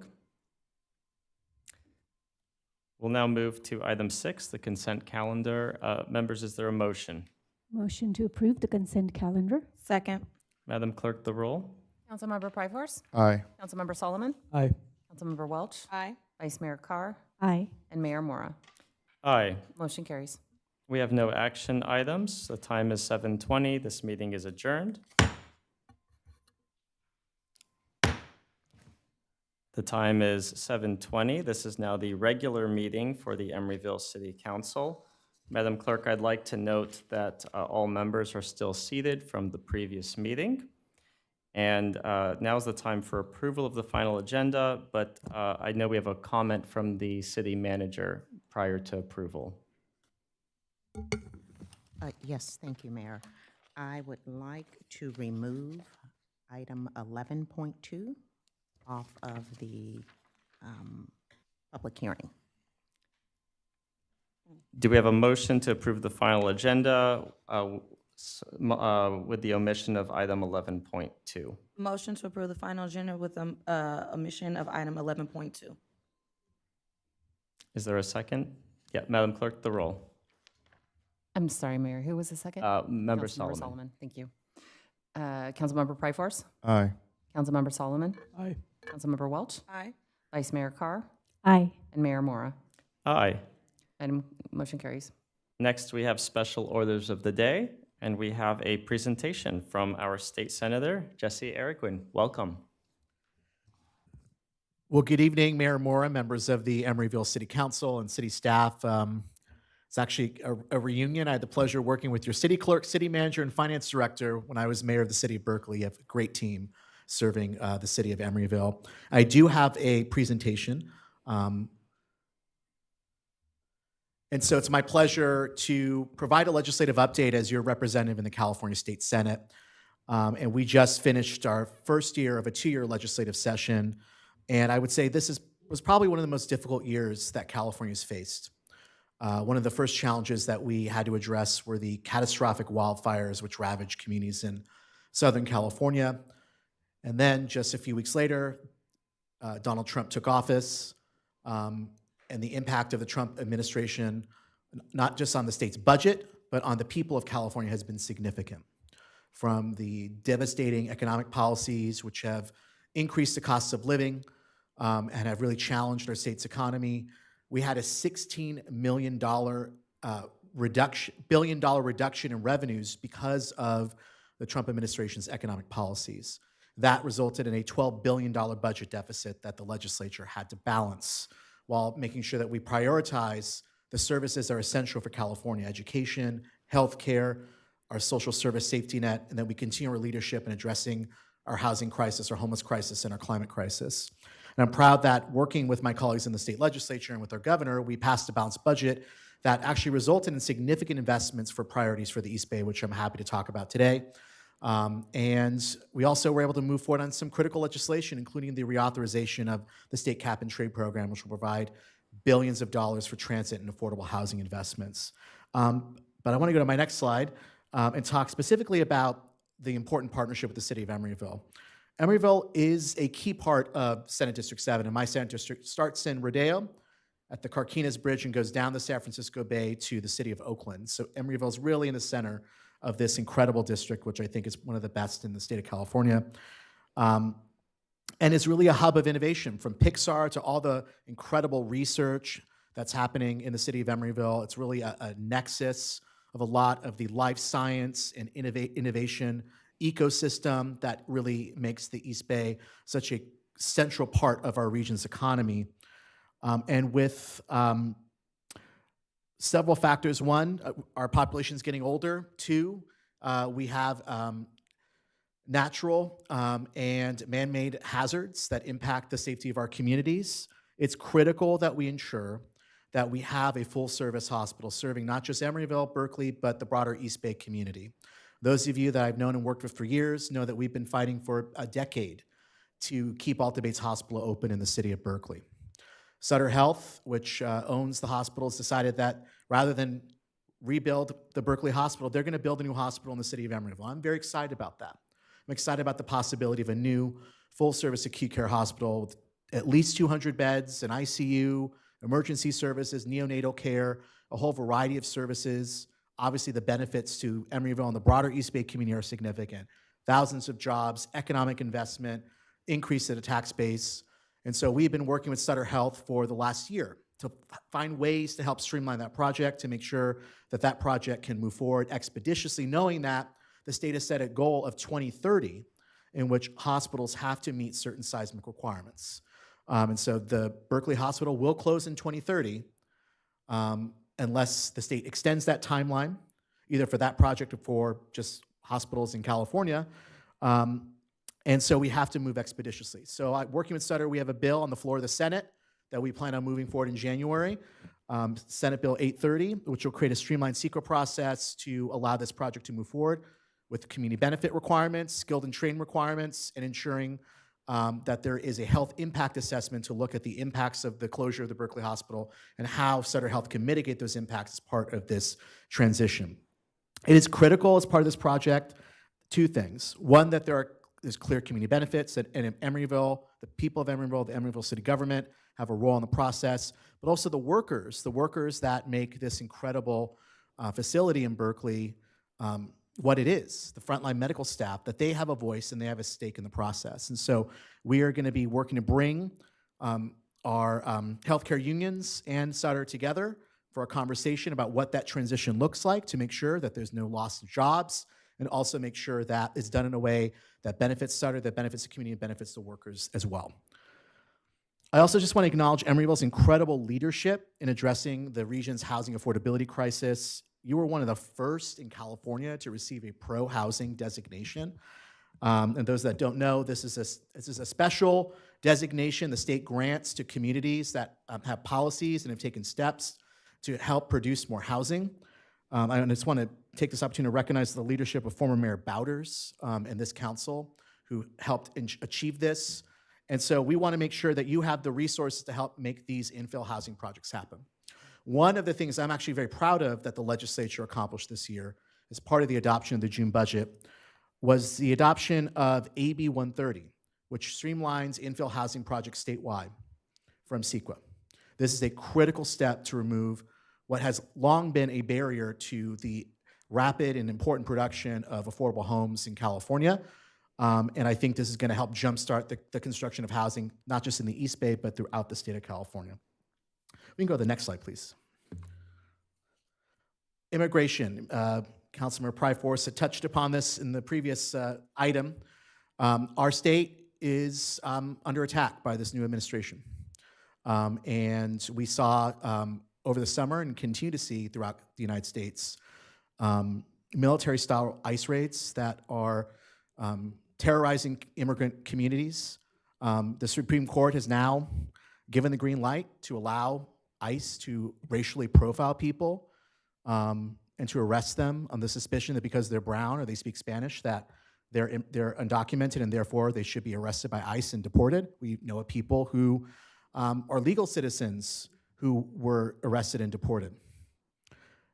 We'll now move to item 6, the consent calendar. Members, is there a motion? Motion to approve the consent calendar. Second. Madam Clerk, the roll. Councilmember Pryforce? Aye. Councilmember Solomon? Aye. Councilmember Welch? Aye. Vice Mayor Carr? Aye. And Mayor Mora? Aye. Motion carries. We have no action items. The time is 7:20. This meeting is adjourned. The time is 7:20. This is now the regular meeting for the Emeryville City Council. Madam Clerk, I'd like to note that all members are still seated from the previous meeting. And now's the time for approval of the final agenda, but I know we have a comment from the city manager prior to approval. Yes, thank you, Mayor. I would like to remove item 11.2 off of the public hearing. Do we have a motion to approve the final agenda? with the omission of item 11.2. Motion to approve the final agenda with omission of item 11.2. Is there a second? Yeah, Madam Clerk, the roll. I'm sorry, Mayor, who was the second? Member Councilmember Solomon. Thank you. Councilmember Pryforce? Aye. Councilmember Solomon? Aye. Councilmember Welch? Aye. Vice Mayor Carr? Aye. And Mayor Mora. Aye. Motion carries. Next, we have special orders of the day, and we have a presentation from our state senator, Jesse Eriquin. Welcome. Well, good evening, Mayor Mora, members of the Emeryville City Council and city staff. It's actually a reunion. I had the pleasure of working with your city clerk, city manager, and finance director when I was mayor of the city of Berkeley. You have a great team serving the city of Emeryville. I do have a presentation. And so it's my pleasure to provide a legislative update as your representative in the California State Senate. And we just finished our first year of a 2-year legislative session. And I would say this was probably one of the most difficult years that California's faced. One of the first challenges that we had to address were the catastrophic wildfires which ravaged communities in Southern California. And then just a few weeks later, Donald Trump took office, and the impact of the Trump administration, not just on the state's budget, but on the people of California has been significant. From the devastating economic policies which have increased the costs of living and have really challenged our state's economy. We had a $16 million billion reduction in revenues because of the Trump administration's economic policies. That resulted in a $12 billion budget deficit that the legislature had to balance while making sure that we prioritize the services that are essential for California: education, healthcare, our social service safety net, and that we continue our leadership in addressing our housing crisis, our homeless crisis, and our climate crisis. And I'm proud that working with my colleagues in the state legislature and with our governor, we passed a balanced budget that actually resulted in significant investments for priorities for the East Bay, which I'm happy to talk about today. And we also were able to move forward on some critical legislation, including the reauthorization of the state cap and trade program, which will provide billions of dollars for transit and affordable housing investments. But I want to go to my next slide and talk specifically about the important partnership with the city of Emeryville. Emeryville is a key part of Senate District 7, and my Senate District starts in Rodeo at the Carquinez Bridge and goes down the San Francisco Bay to the city of Oakland. So Emeryville is really in the center of this incredible district, which I think is one of the best in the state of California. And it's really a hub of innovation, from Pixar to all the incredible research that's happening in the city of Emeryville. It's really a nexus of a lot of the life science and innovation ecosystem that really makes the East Bay such a central part of our region's economy. And with several factors: one, our population is getting older; two, we have natural and man-made hazards that impact the safety of our communities. It's critical that we ensure that we have a full-service hospital serving not just Emeryville, Berkeley, but the broader East Bay community. Those of you that I've known and worked with for years know that we've been fighting for a decade to keep Alta Bates Hospital open in the city of Berkeley. Sutter Health, which owns the hospital, has decided that rather than rebuild the Berkeley Hospital, they're going to build a new hospital in the city of Emeryville. I'm very excited about that. I'm excited about the possibility of a new full-service acute care hospital with at least 200 beds, an ICU, emergency services, neonatal care, a whole variety of services. Obviously, the benefits to Emeryville and the broader East Bay community are significant. Thousands of jobs, economic investment, increase in the tax base. And so we've been working with Sutter Health for the last year to find ways to help streamline that project, to make sure that that project can move forward expeditiously, knowing that the state has set a goal of 2030 in which hospitals have to meet certain seismic requirements. And so the Berkeley Hospital will close in 2030 unless the state extends that timeline, either for that project or for just hospitals in California. And so we have to move expeditiously. So working with Sutter, we have a bill on the floor of the Senate that we plan on moving forward in January, Senate Bill 830, which will create a streamlined CEQA process to allow this project to move forward with community benefit requirements, skilled and trained requirements, and ensuring that there is a health impact assessment to look at the impacts of the closure of the Berkeley Hospital and how Sutter Health can mitigate those impacts as part of this transition. It is critical as part of this project, two things. One, that there's clear community benefits, that in Emeryville, the people of Emeryville, the Emeryville city government have a role in the process, but also the workers that make this incredible facility in Berkeley what it is, the frontline medical staff, that they have a voice and they have a stake in the process. And so we are going to be working to bring our healthcare unions and Sutter together for a conversation about what that transition looks like, to make sure that there's no loss of jobs, and also make sure that it's done in a way that benefits Sutter, that benefits the community, and benefits the workers as well. I also just want to acknowledge Emeryville's incredible leadership in addressing the region's housing affordability crisis. You were one of the first in California to receive a pro-housing designation. And those that don't know, this is a special designation the state grants to communities that have policies and have taken steps to help produce more housing. I just want to take this opportunity to recognize the leadership of former Mayor Bowders and this council who helped achieve this. And so we want to make sure that you have the resources to help make these infill housing projects happen. One of the things I'm actually very proud of that the legislature accomplished this year as part of the adoption of the June budget was the adoption of AB 130, which streamlines infill housing projects statewide from CEQA. This is a critical step to remove what has long been a barrier to the rapid and important production of affordable homes in California. And I think this is going to help jumpstart the construction of housing, not just in the East Bay, but throughout the state of California. We can go to the next slide, please. Immigration. Councilmember Pryforce had touched upon this in the previous item. Our state is under attack by this new administration. And we saw over the summer and continue to see throughout the United States military-style ICE raids that are terrorizing immigrant communities. The Supreme Court has now given the green light to allow ICE to racially profile people and to arrest them on the suspicion that because they're brown or they speak Spanish that they're undocumented and therefore they should be arrested by ICE and deported. We know of people who are legal citizens who were arrested and deported.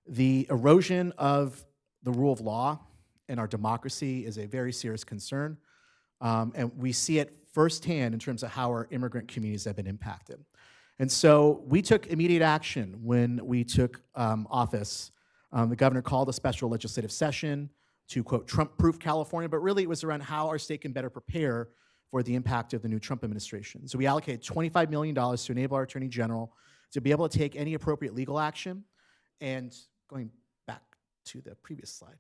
The erosion of the rule of law in our democracy is a very serious concern, and we see it firsthand in terms of how our immigrant communities have been impacted. And so we took immediate action when we took office. The governor called a special legislative session to, quote, Trump-proof California, but really it was around how our state can better prepare for the impact of the new Trump administration. So we allocated $25 million to enable our Attorney General to be able to take any appropriate legal action. And going back to the previous slide.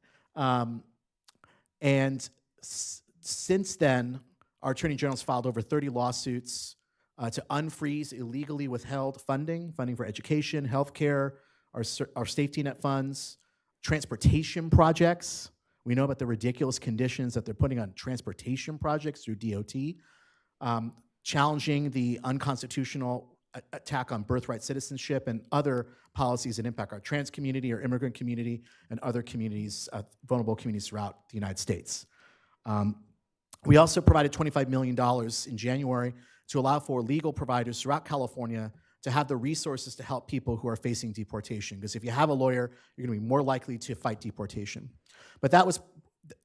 Since then, our Attorney General's filed over 30 lawsuits to unfreeze illegally withheld funding for education, healthcare, our safety net funds, transportation projects. We know about the ridiculous conditions that they're putting on transportation projects through DOT, challenging the unconstitutional attack on birthright citizenship and other policies that impact our trans community, our immigrant community, and other communities, vulnerable communities throughout the United States. We also provided $25 million in January to allow for legal providers throughout California to have the resources to help people who are facing deportation. Because if you have a lawyer, you're gonna be more likely to fight deportation. But that was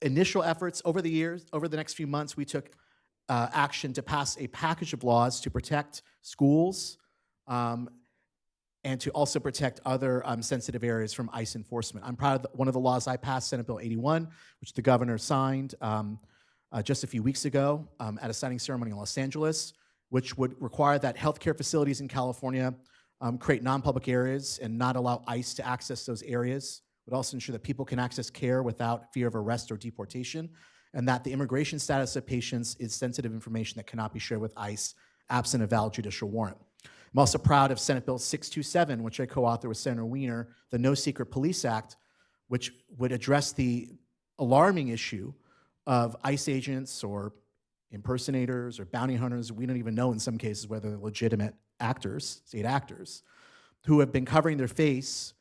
initial efforts. Over the years, over the next few months, we took action to pass a package of laws to protect schools and to also protect other sensitive areas from ICE enforcement. I'm proud of one of the laws I passed, Senate Bill 81, which the governor signed just a few weeks ago at a signing ceremony in Los Angeles, which would require that healthcare facilities in California create non-public areas and not allow ICE to access those areas. Would also ensure that people can access care without fear of arrest or deportation, and that the immigration status of patients is sensitive information that cannot be shared with ICE absent a valid judicial warrant. I'm also proud of Senate Bill 627, which I co-authored with Senator Wiener, the No Secret Police Act, which would address the alarming issue of ICE agents or impersonators or bounty hunters, we don't even know in some cases whether they're legitimate actors, state actors, who have been covering their face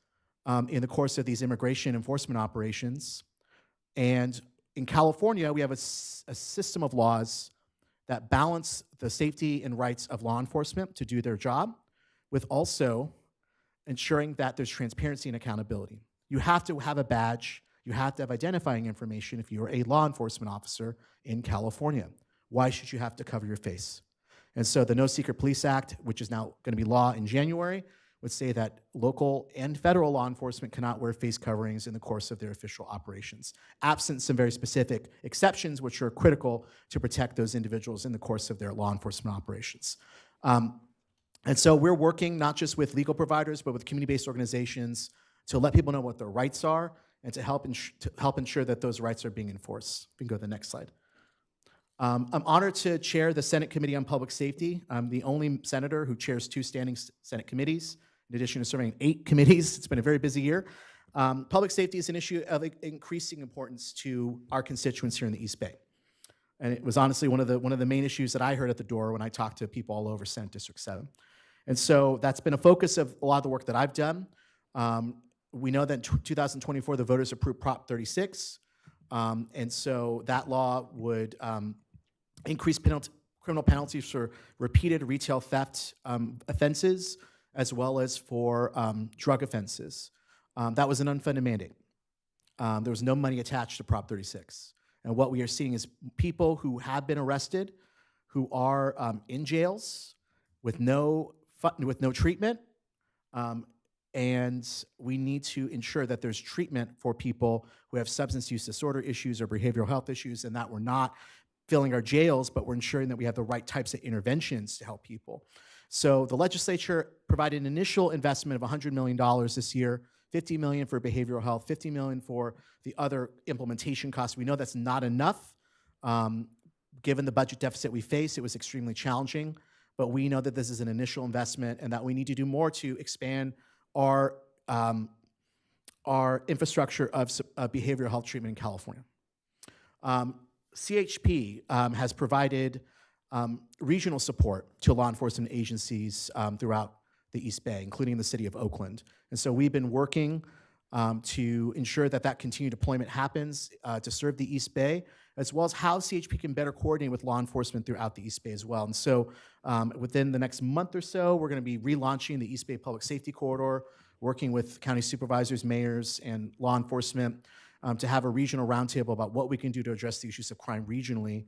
in the course of these immigration enforcement operations. And in California, we have a system of laws that balance the safety and rights of law enforcement to do their job with also ensuring that there's transparency and accountability. You have to have a badge. you have to have identifying information if you're a law enforcement officer in California. Why should you have to cover your face? And so the No Secret Police Act, which is now going to be law in January, would say that local and federal law enforcement cannot wear face coverings in the course of their official operations, absent some very specific exceptions which are critical to protect those individuals in the course of their law enforcement operations. And so we're working not just with legal providers, but with community-based organizations to let people know what their rights are and to help ensure that those rights are being enforced. We can go to the next slide. I'm honored to chair the Senate Committee on Public Safety. I'm the only senator who chairs 2 standing Senate committees, in addition to serving 8 committees. It's been a very busy year. Public safety is an issue of increasing importance to our constituents here in the East Bay. And it was honestly one of the main issues that I heard at the door when I talked to people all over Senate District 7. And so that's been a focus of a lot of the work that I've done. We know that in 2024, the voters approved Prop 36. And so that law would increase criminal penalties for repeated retail theft offenses, as well as for drug offenses. That was an unfunded mandate. There was no money attached to Prop 36. And what we are seeing is people who have been arrested, who are in jails with no treatment, and we need to ensure that there's treatment for people who have substance use disorder issues or behavioral health issues, and that we're not filling our jails, but we're ensuring that we have the right types of interventions to help people. So the legislature provided an initial investment of $100 million this year, $50 million for behavioral health, $50 million for the other implementation costs. We know that's not enough. Given the budget deficit we face, it was extremely challenging, but we know that this is an initial investment and that we need to do more to expand our infrastructure of behavioral health treatment in California. CHP has provided regional support to law enforcement agencies throughout the East Bay, including the city of Oakland. And so we've been working to ensure that continued deployment happens to serve the East Bay, as well as how CHP can better coordinate with law enforcement throughout the East Bay as well. And so within the next month or so, we're going to be relaunching the East Bay Public Safety Corridor, working with county supervisors, mayors, and law enforcement to have a regional roundtable about what we can do to address the issues of crime regionally,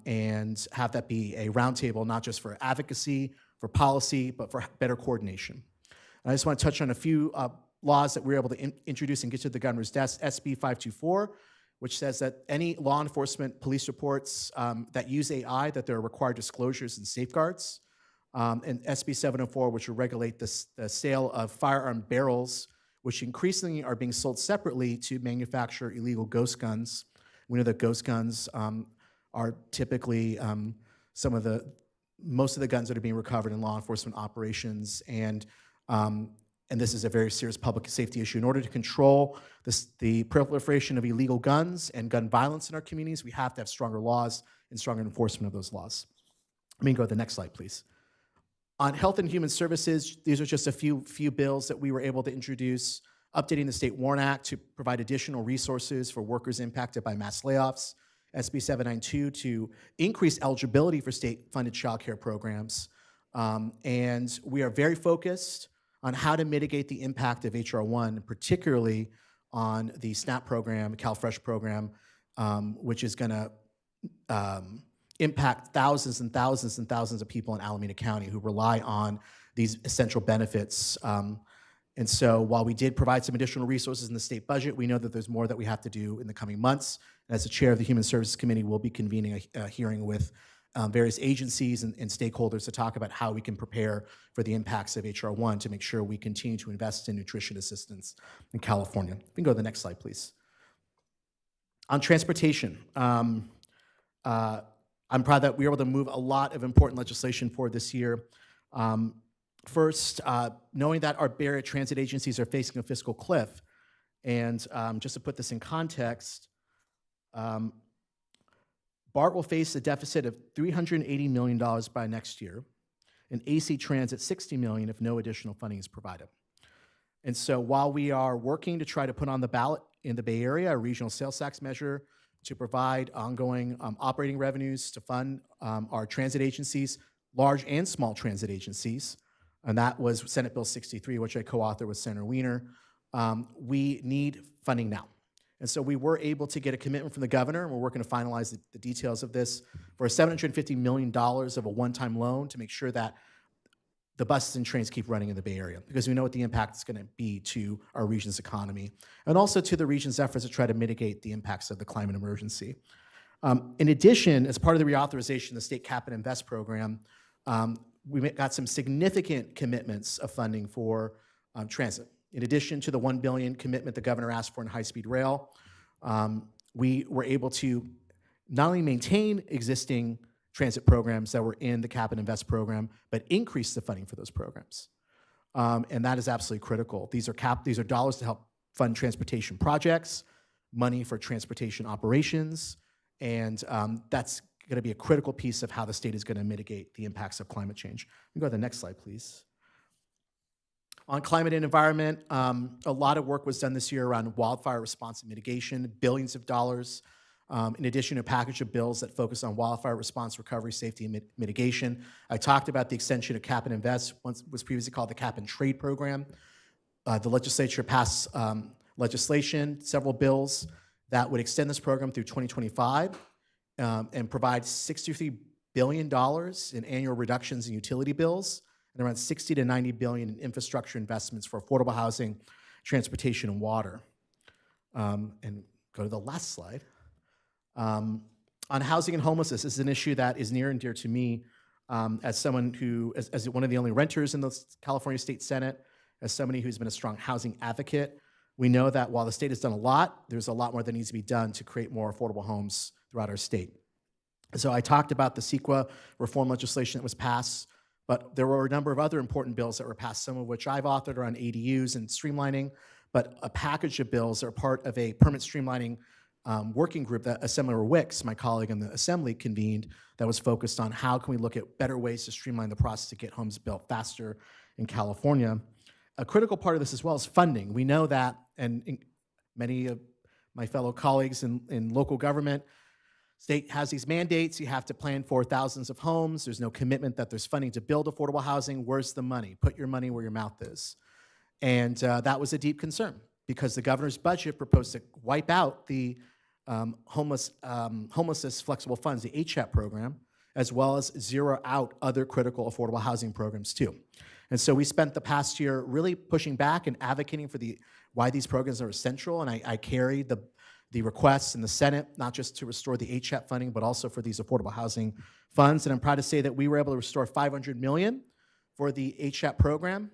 and have that be a roundtable not just for advocacy, for policy, but for better coordination. And I just want to touch on a few laws that we were able to introduce and get to the governor's desk. SB 524, which says that any law enforcement police reports that use AI, that there are required disclosures and safeguards. And SB 704, which will regulate the sale of firearm barrels, which increasingly are being sold separately to manufacture illegal ghost guns. We know that ghost guns are typically most of the guns that are being recovered in law enforcement operations, and this is a very serious public safety issue. In order to control the proliferation of illegal guns and gun violence in our communities, we have to have stronger laws and stronger enforcement of those laws. Let me go to the next slide, please. On Health and Human Services, these are just a few bills that we were able to introduce, updating the State Warrant Act to provide additional resources for workers impacted by mass layoffs, SB 792 to increase eligibility for state-funded child care programs, and we are very focused on how to mitigate the impact of H.R. 1, particularly on the SNAP program, CalFresh program, which is going to impact thousands and thousands and thousands of people in Alameda County who rely on these essential benefits. And so while we did provide some additional resources in the state budget, we know that there's more that we have to do in the coming months. As the chair of the Human Services Committee, we'll be convening a hearing with various agencies and stakeholders to talk about how we can prepare for the impacts of H.R. 1 to make sure we continue to invest in nutrition assistance in California. We can go to the next slide, please. On transportation, I'm proud that we were able to move a lot of important legislation forward this year. First, knowing that our Bay Area transit agencies are facing a fiscal cliff, and just to put this in context, BART will face a deficit of $380 million by next year, and AC Transit $60 million if no additional funding is provided. And so while we are working to try to put on the ballot in the Bay Area a regional sales tax measure to provide ongoing operating revenues to fund our transit agencies, large and small transit agencies, and that was Senate Bill 63, which I co-authored with Senator Wiener, we need funding now. And so we were able to get a commitment from the governor, and we're working to finalize the details of this, for $750 million of a one-time loan to make sure that the buses and trains keep running in the Bay Area, because we know what the impact is going to be to our region's economy, and also to the region's efforts to try to mitigate the impacts of the climate emergency. In addition, as part of the reauthorization of the State Cap and Invest program, we got some significant commitments of funding for transit. In addition to the $1 billion commitment the governor asked for in high-speed rail, we were able to not only maintain existing transit programs that were in the Cap and Invest program, but increase the funding for those programs. And that is absolutely critical. These are dollars to help fund transportation projects, money for transportation operations, and that's going to be a critical piece of how the state is going to mitigate the impacts of climate change. We can go to the next slide, please. On climate and environment, a lot of work was done this year around wildfire response and mitigation, billions of dollars, in addition to a package of bills that focus on wildfire response, recovery, safety, and mitigation. I talked about the extension of Cap and Invest, once was previously called the Cap and Trade Program. The legislature passed legislation, several bills that would extend this program through 2025 and provide $63 billion in annual reductions in utility bills, and around 60 to 90 billion in infrastructure investments for affordable housing, transportation, and water. And go to the last slide. On housing and homelessness, this is an issue that is near and dear to me as someone who, as one of the only renters in the California State Senate, as somebody who's been a strong housing advocate. We know that while the state has done a lot, there's a lot more that needs to be done to create more affordable homes throughout our state. So I talked about the CEQA reform legislation that was passed, but there were a number of other important bills that were passed, some of which I've authored around ADUs and streamlining, but a package of bills are part of a permit streamlining working group that Assemblymember Wicks, my colleague in the Assembly, convened that was focused on how can we look at better ways to streamline the process to get homes built faster in California. A critical part of this as well is funding. We know that, and many of my fellow colleagues in local government, state has these mandates. You have to plan for thousands of homes. There's no commitment that there's funding to build affordable housing. Where's the money? Put your money where your mouth is. And that was a deep concern because the governor's budget proposed to wipe out the homelessness flexible funds, the HAP program, as well as zero out other critical affordable housing programs too. And so we spent the past year really pushing back and advocating for why these programs are essential. And I carried the requests in the Senate, not just to restore the HAP funding, but also for these affordable housing funds. And I'm proud to say that we were able to restore $500 million for the HAP program.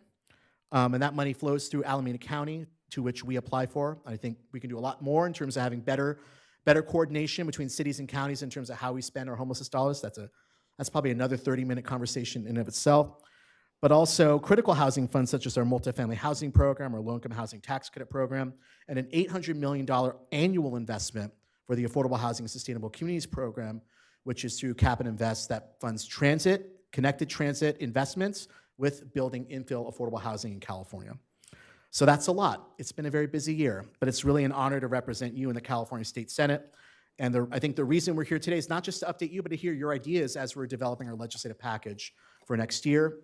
And that money flows through Alameda County, to which we apply for. I think we can do a lot more in terms of having better coordination between cities and counties in terms of how we spend our homelessness dollars. That's probably another 30-minute conversation in and of itself. But also critical housing funds such as our multifamily housing program, our low-income housing tax credit program, and an $800 million annual investment for the Affordable Housing and Sustainable Communities program, which is through Cap and Invest that funds transit, connected transit investments with building infill affordable housing in California. So that's a lot. It's been a very busy year, but it's really an honor to represent you in the California State Senate. And I think the reason we're here today is not just to update you, but to hear your ideas as we're developing our legislative package for next year.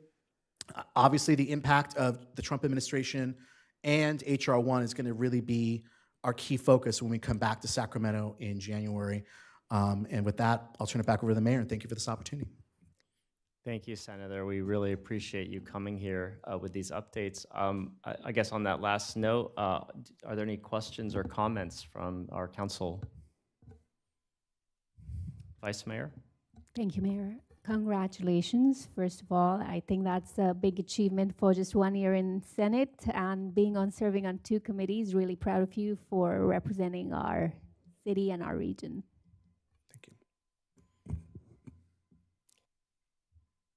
Obviously, the impact of the Trump administration and H.R. 1 is going to really be our key focus when we come back to Sacramento in January. And with that, I'll turn it back over to the mayor, and thank you for this opportunity. Thank you, Senator. We really appreciate you coming here with these updates. I guess on that last note, are there any questions or comments from our council? Vice Mayor? Thank you, Mayor. Congratulations, first of all. I think that's a big achievement for just 1 year in Senate and serving on 2 committees. Really proud of you for representing our city and our region. Thank you.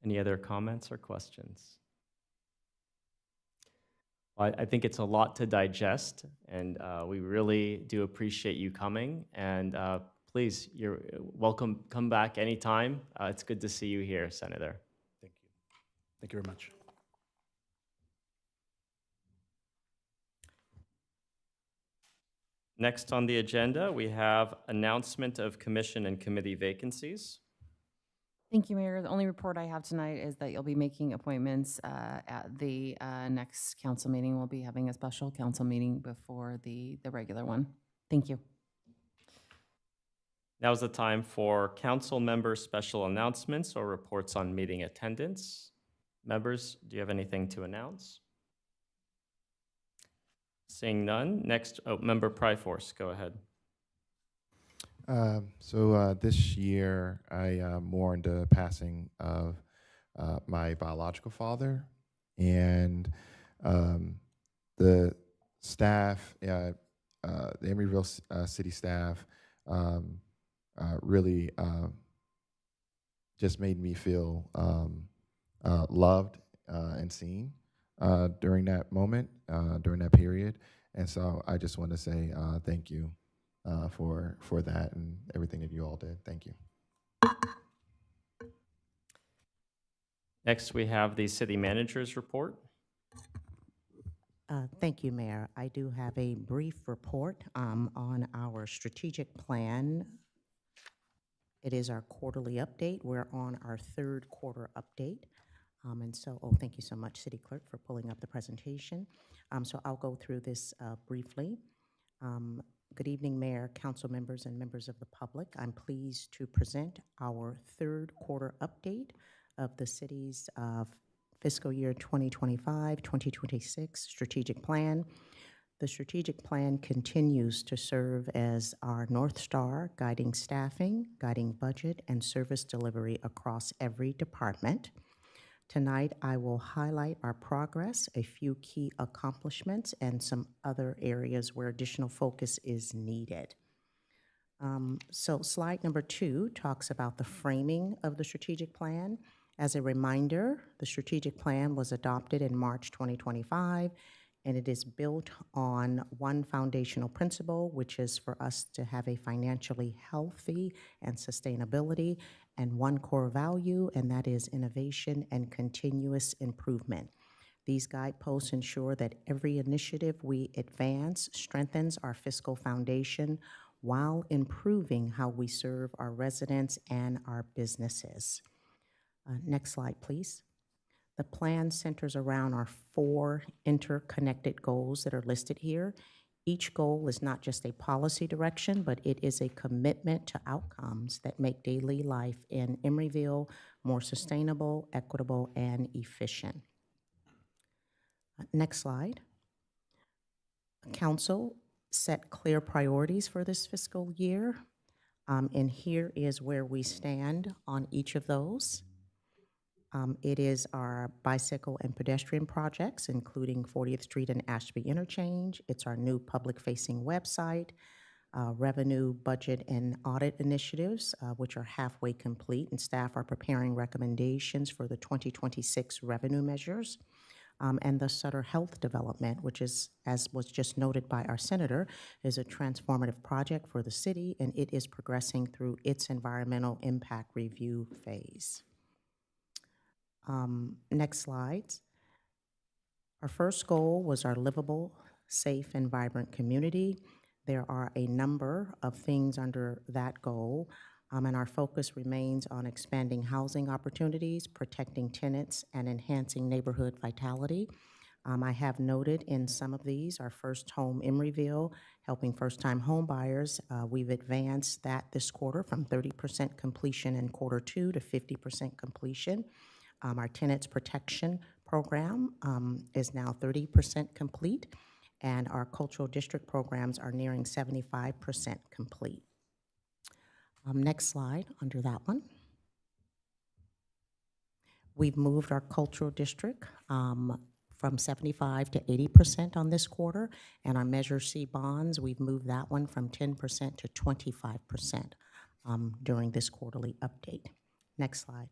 Any other comments or questions? Well, I think it's a lot to digest, and we really do appreciate you coming. And please, you're welcome. Come back anytime. It's good to see you here, Senator. Thank you. Thank you very much. Next on the agenda, we have announcement of commission and committee vacancies. Thank you, Mayor. The only report I have tonight is that you'll be making appointments at the next council meeting. We'll be having a special council meeting before the regular one. Thank you. Now is the time for council member special announcements or reports on meeting attendance. Members, do you have anything to announce? Seeing none, next, Member Pryforce, go ahead. This year, I mourned the passing of my biological father, and the staff, the Emeryville city staff, really just made me feel loved and seen during that moment, during that period. And so I just want to say thank you for that and everything that you all did. Thank you. Next, we have the city manager's report. Thank you, Mayor. I do have a brief report on our strategic plan. It is our quarterly update. We're on our third quarter update. Thank you so much, City Clerk, for pulling up the presentation. So I'll go through this briefly. Good evening, Mayor, council members, and members of the public. I'm pleased to present our third quarter update of the city's fiscal year 2025-2026 strategic plan. The strategic plan continues to serve as our North Star, guiding staffing, guiding budget, and service delivery across every department. Tonight, I will highlight our progress, a few key accomplishments, and some other areas where additional focus is needed. Slide number 2 talks about the framing of the strategic plan. As a reminder, the strategic plan was adopted in March 2025, and it is built on one foundational principle, which is for us to have a financially healthy and sustainability, and one core value, and that is innovation and continuous improvement. These guideposts ensure that every initiative we advance strengthens our fiscal foundation while improving how we serve our residents and our businesses. Next slide, please. The plan centers around our 4 interconnected goals that are listed here. Each goal is not just a policy direction, but it is a commitment to outcomes that make daily life in Emeryville more sustainable, equitable, and efficient. Next slide. Council set clear priorities for this fiscal year, and here is where we stand on each of those. It is our bicycle and pedestrian projects, including 40th Street and Ashby Interchange. It's our new public-facing website, revenue, budget, and audit initiatives, which are halfway complete, and staff are preparing recommendations for the 2026 revenue measures. And the Sutter Health Development, which is, as was just noted by our senator, is a transformative project for the city, and it is progressing through its environmental impact review phase. Next slides. Our first goal was our livable, safe, and vibrant community. There are a number of things under that goal, and our focus remains on expanding housing opportunities, protecting tenants, and enhancing neighborhood vitality. I have noted in some of these, our first home Emeryville, helping first-time home buyers. We've advanced that this quarter from 30% completion in quarter 2 to 50% completion. Our tenants protection program is now 30% complete, and our cultural district programs are nearing 75% complete. Next slide, under that one. We've moved our cultural district from 75 to 80% on this quarter, and our Measure C bonds, we've moved that one from 10% to 25% during this quarterly update. Next slide.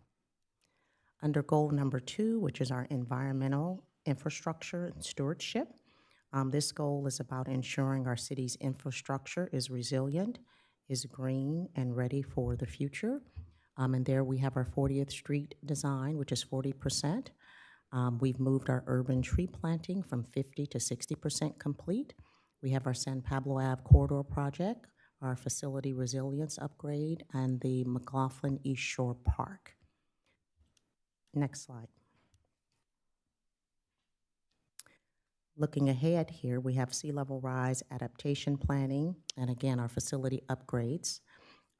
Under goal number 2, which is our environmental infrastructure and stewardship, this goal is about ensuring our city's infrastructure is resilient, is green, and ready for the future. And there we have our 40th Street design, which is 40%. We've moved our urban tree planting from 50 to 60% complete. We have our San Pablo Ave corridor project, our facility resilience upgrade, and the McLaughlin East Shore Park. Next slide. Looking ahead here, we have sea level rise adaptation planning, and again, our facility upgrades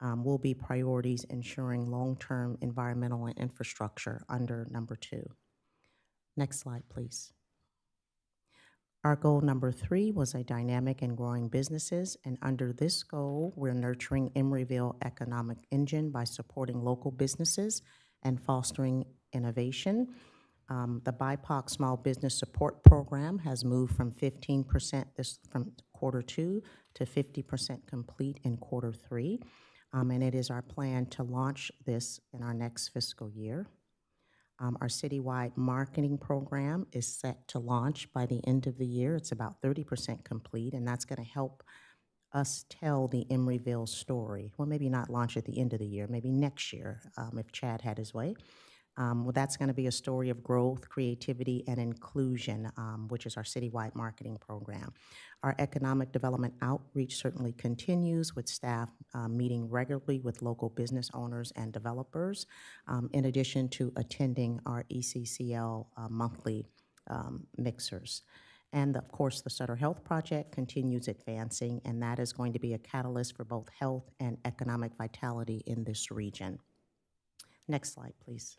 will be priorities ensuring long-term environmental and infrastructure under number 2. Next slide, please. Our goal number 3 was a dynamic and growing businesses, and under this goal, we're nurturing Emeryville economic engine by supporting local businesses and fostering innovation. The BIPOC Small Business Support Program has moved from 15% from quarter 2 to 50% complete in quarter 3, and it is our plan to launch this in our next fiscal year. Our citywide marketing program is set to launch by the end of the year. It's about 30% complete, and that's going to help us tell the Emeryville story. Well, maybe not launch at the end of the year, maybe next year, if Chad had his way. Well, that's going to be a story of growth, creativity, and inclusion, which is our citywide marketing program. Our economic development outreach certainly continues with staff meeting regularly with local business owners and developers, in addition to attending our ECCL monthly mixers. And of course, the Sutter Health Project continues advancing, and that is going to be a catalyst for both health and economic vitality in this region. Next slide, please.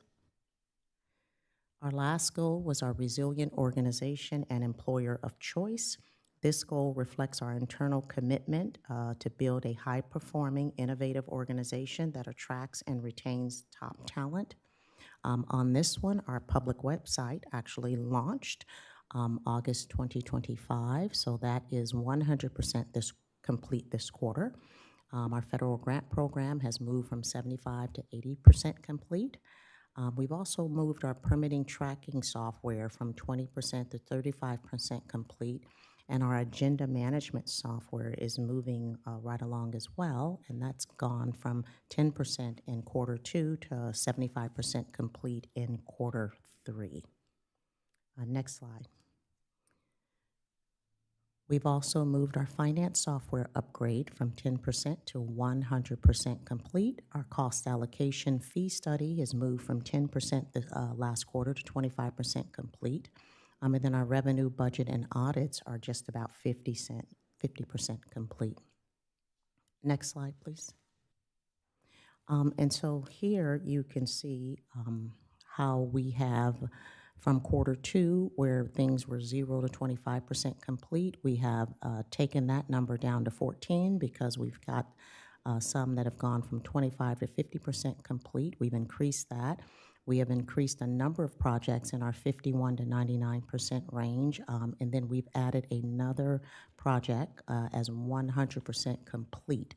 Our last goal was our resilient organization and employer of choice. This goal reflects our internal commitment to build a high-performing, innovative organization that attracts and retains top talent. On this one, our public website actually launched August 2025, so that is 100% complete this quarter. Our federal grant program has moved from 75 to 80% complete. We've also moved our permitting tracking software from 20% to 35% complete, and our agenda management software is moving right along as well, and that's gone from 10% in quarter 2 to 75% complete in quarter 3. Next slide. We've also moved our finance software upgrade from 10% to 100% complete. Our cost allocation fee study has moved from 10% last quarter to 25% complete. And then our revenue budget and audits are just about 50% complete. Next slide, please. And so here you can see how we have from quarter 2, where things were 0 to 25% complete, we have taken that number down to 14 because we've got some that have gone from 25 to 50% complete. We've increased that. We have increased a number of projects in our 51 to 99% range, and then we've added another project as 100% complete.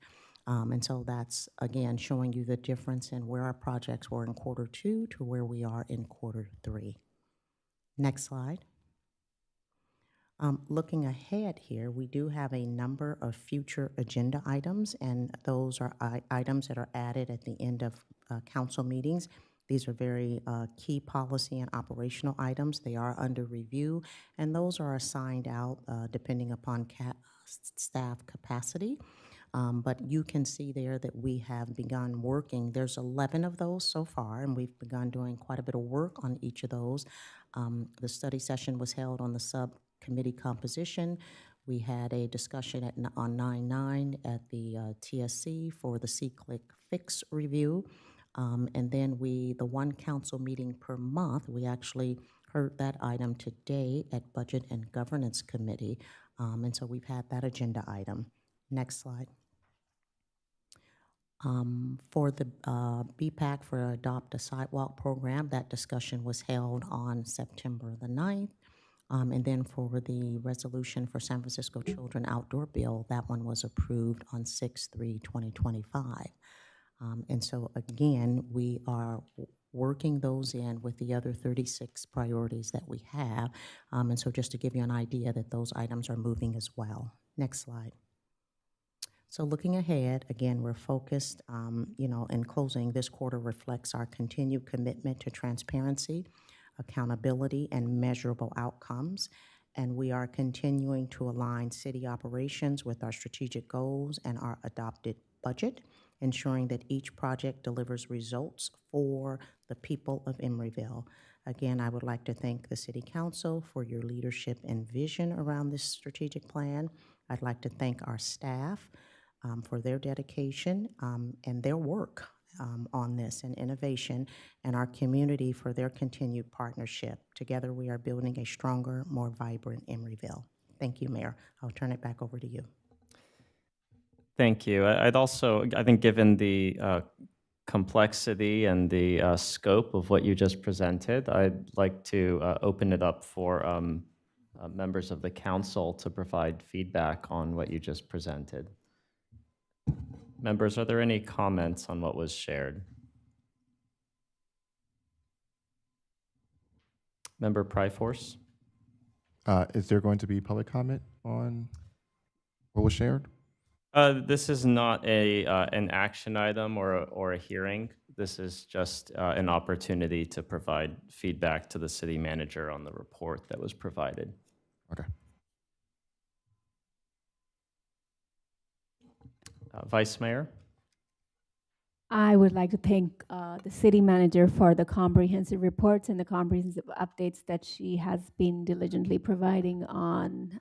And so that's, again, showing you the difference in where our projects were in quarter 2 to where we are in quarter 3. Next slide. Looking ahead here, we do have a number of future agenda items, and those are items that are added at the end of council meetings. These are very key policy and operational items. They are under review, and those are assigned out depending upon staff capacity. But you can see there that we have begun working. There's 11 of those so far, and we've begun doing quite a bit of work on each of those. The study session was held on the subcommittee composition. We had a discussion on 9/9 at the TSC for the C-Click Fix review. And then the one council meeting per month, we actually heard that item today at Budget and Governance Committee. And so we've had that agenda item. Next slide. For the BPAC for Adopt a Sidewalk program, that discussion was held on September the 9th. And then for the resolution for San Francisco Children Outdoor Bill, that one was approved on 6/3/2025. And so again, we are working those in with the other 36 priorities that we have. And so just to give you an idea that those items are moving as well. Next slide. So looking ahead, again, we're focused, in closing, this quarter reflects our continued commitment to transparency, accountability, and measurable outcomes. And we are continuing to align city operations with our strategic goals and our adopted budget. ensuring that each project delivers results for the people of Emeryville. Again, I would like to thank the City Council for your leadership and vision around this strategic plan. I'd like to thank our staff for their dedication and their work on this and innovation, and our community for their continued partnership. Together, we are building a stronger, more vibrant Emeryville. Thank you, Mayor. I'll turn it back over to you. Thank you. I'd also, I think, given the complexity and the scope of what you just presented, I'd like to open it up for members of the council to provide feedback on what you just presented. Members, are there any comments on what was shared? Member Pryforce? Is there going to be public comment on what was shared? This is not an action item or a hearing. This is just an opportunity to provide feedback to the city manager on the report that was provided. Okay. Vice Mayor? I would like to thank the city manager for the comprehensive reports and the comprehensive updates that she has been diligently providing on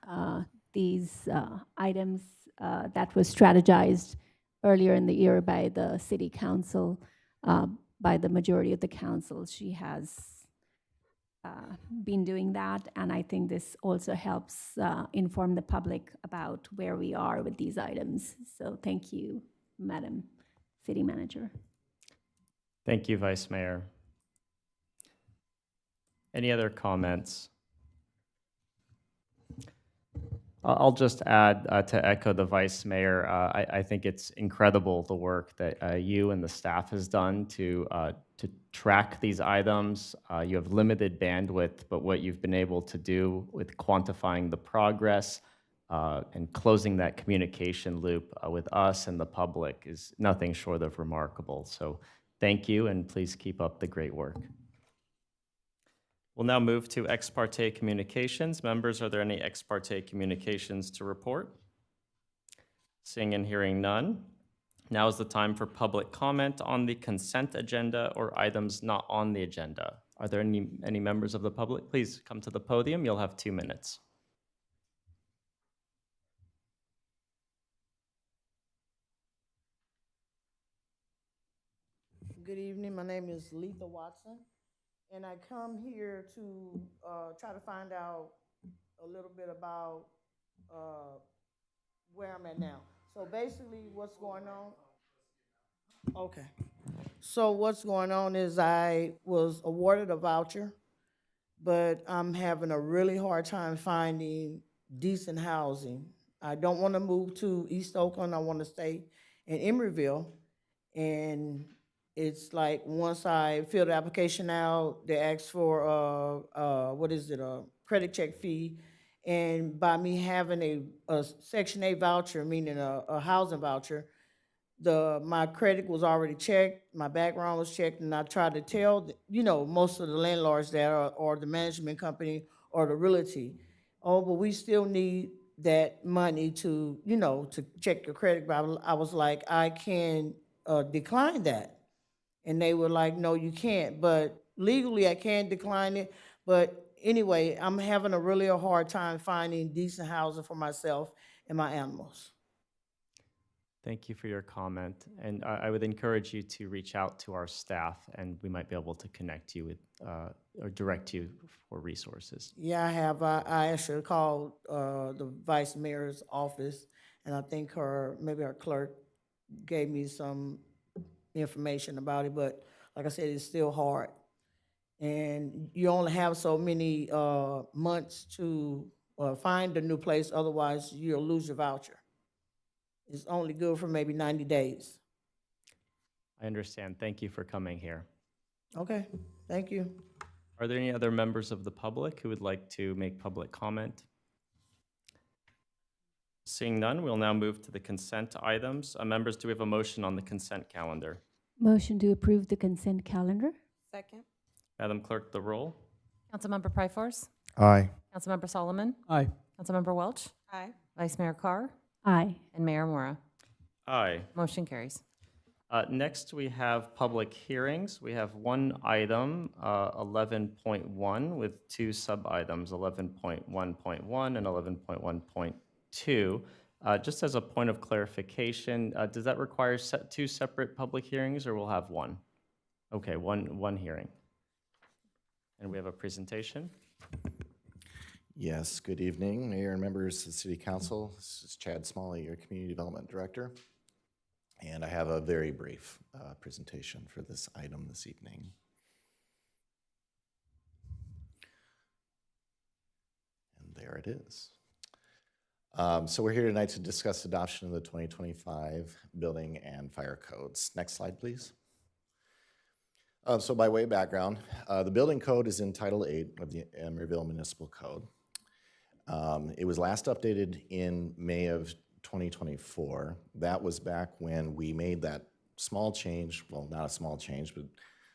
these items that was strategized earlier in the year by the city council, by the majority of the council. She has been doing that, and I think this also helps inform the public about where we are with these items. So thank you, Madam City Manager. Thank you, Vice Mayor. Any other comments? I'll just add to echo the Vice Mayor. I think it's incredible the work that you and the staff has done to track these items. You have limited bandwidth, but what you've been able to do with quantifying the progress and closing that communication loop with us and the public is nothing short of remarkable. So thank you, and please keep up the great work. We'll now move to ex parte communications. Members, are there any ex parte communications to report? Seeing and hearing none. Now is the time for public comment on the consent agenda or items not on the agenda. Are there any members of the public? Please come to the podium. You'll have 2 minutes. Good evening. My name is Letha Watson, and I come here to try to find out a little bit about where I'm at now. So basically, what's going on? Okay. So what's going on is I was awarded a voucher, but I'm having a really hard time finding decent housing. I don't want to move to East Oakland. I want to stay in Emeryville. And it's like, once I fill the application out, they ask for a credit check fee. And by me having a Section 8 voucher, meaning a housing voucher, my credit was already checked, my background was checked, and I tried to tell, most of the landlords there or the management company or the realty, oh, but we still need that money to check your credit. But I was like, I can decline that. And they were like, no, you can't. But legally, I can decline it. But anyway, I'm having a hard time finding decent housing for myself and my animals. Thank you for your comment. And I would encourage you to reach out to our staff, and we might be able to connect you with or direct you for resources. Yeah, I have. I actually called the vice mayor's office, and I think maybe her clerk gave me some information about it. But like I said, it's still hard. And you only have so many months to find a new place. Otherwise, you'll lose your voucher. It's only good for maybe 90 days. I understand. Thank you for coming here. Okay, thank you. Are there any other members of the public who would like to make public comment? Seeing none, we'll now move to the consent items. Members, do we have a motion on the consent calendar? Motion to approve the consent calendar. Second. Madam Clerk, the roll. Councilmember Pryforce? Aye. Councilmember Solomon? Aye. Councilmember Welch? Aye. Vice Mayor Carr? Aye. And Mayor Mora? Aye. Motion carries. Next, we have public hearings. We have one item, 11.1, with two sub-items, 11.1.1 and 11.1.2. Just as a point of clarification, does that require two separate public hearings, or we'll have one? Okay, one hearing. And we have a presentation. Yes, good evening, Mayor and members of the City Council. This is Chad Smalley, your Community Development Director. And I have a very brief presentation for this item this evening. And there it is. So we're here tonight to discuss adoption of the 2025 building and fire codes. Next slide, please. So by way of background, the building code is in Title 8 of the Emeryville Municipal Code. It was last updated in May of 2024. That was back when we made that small change, well, not a small change, but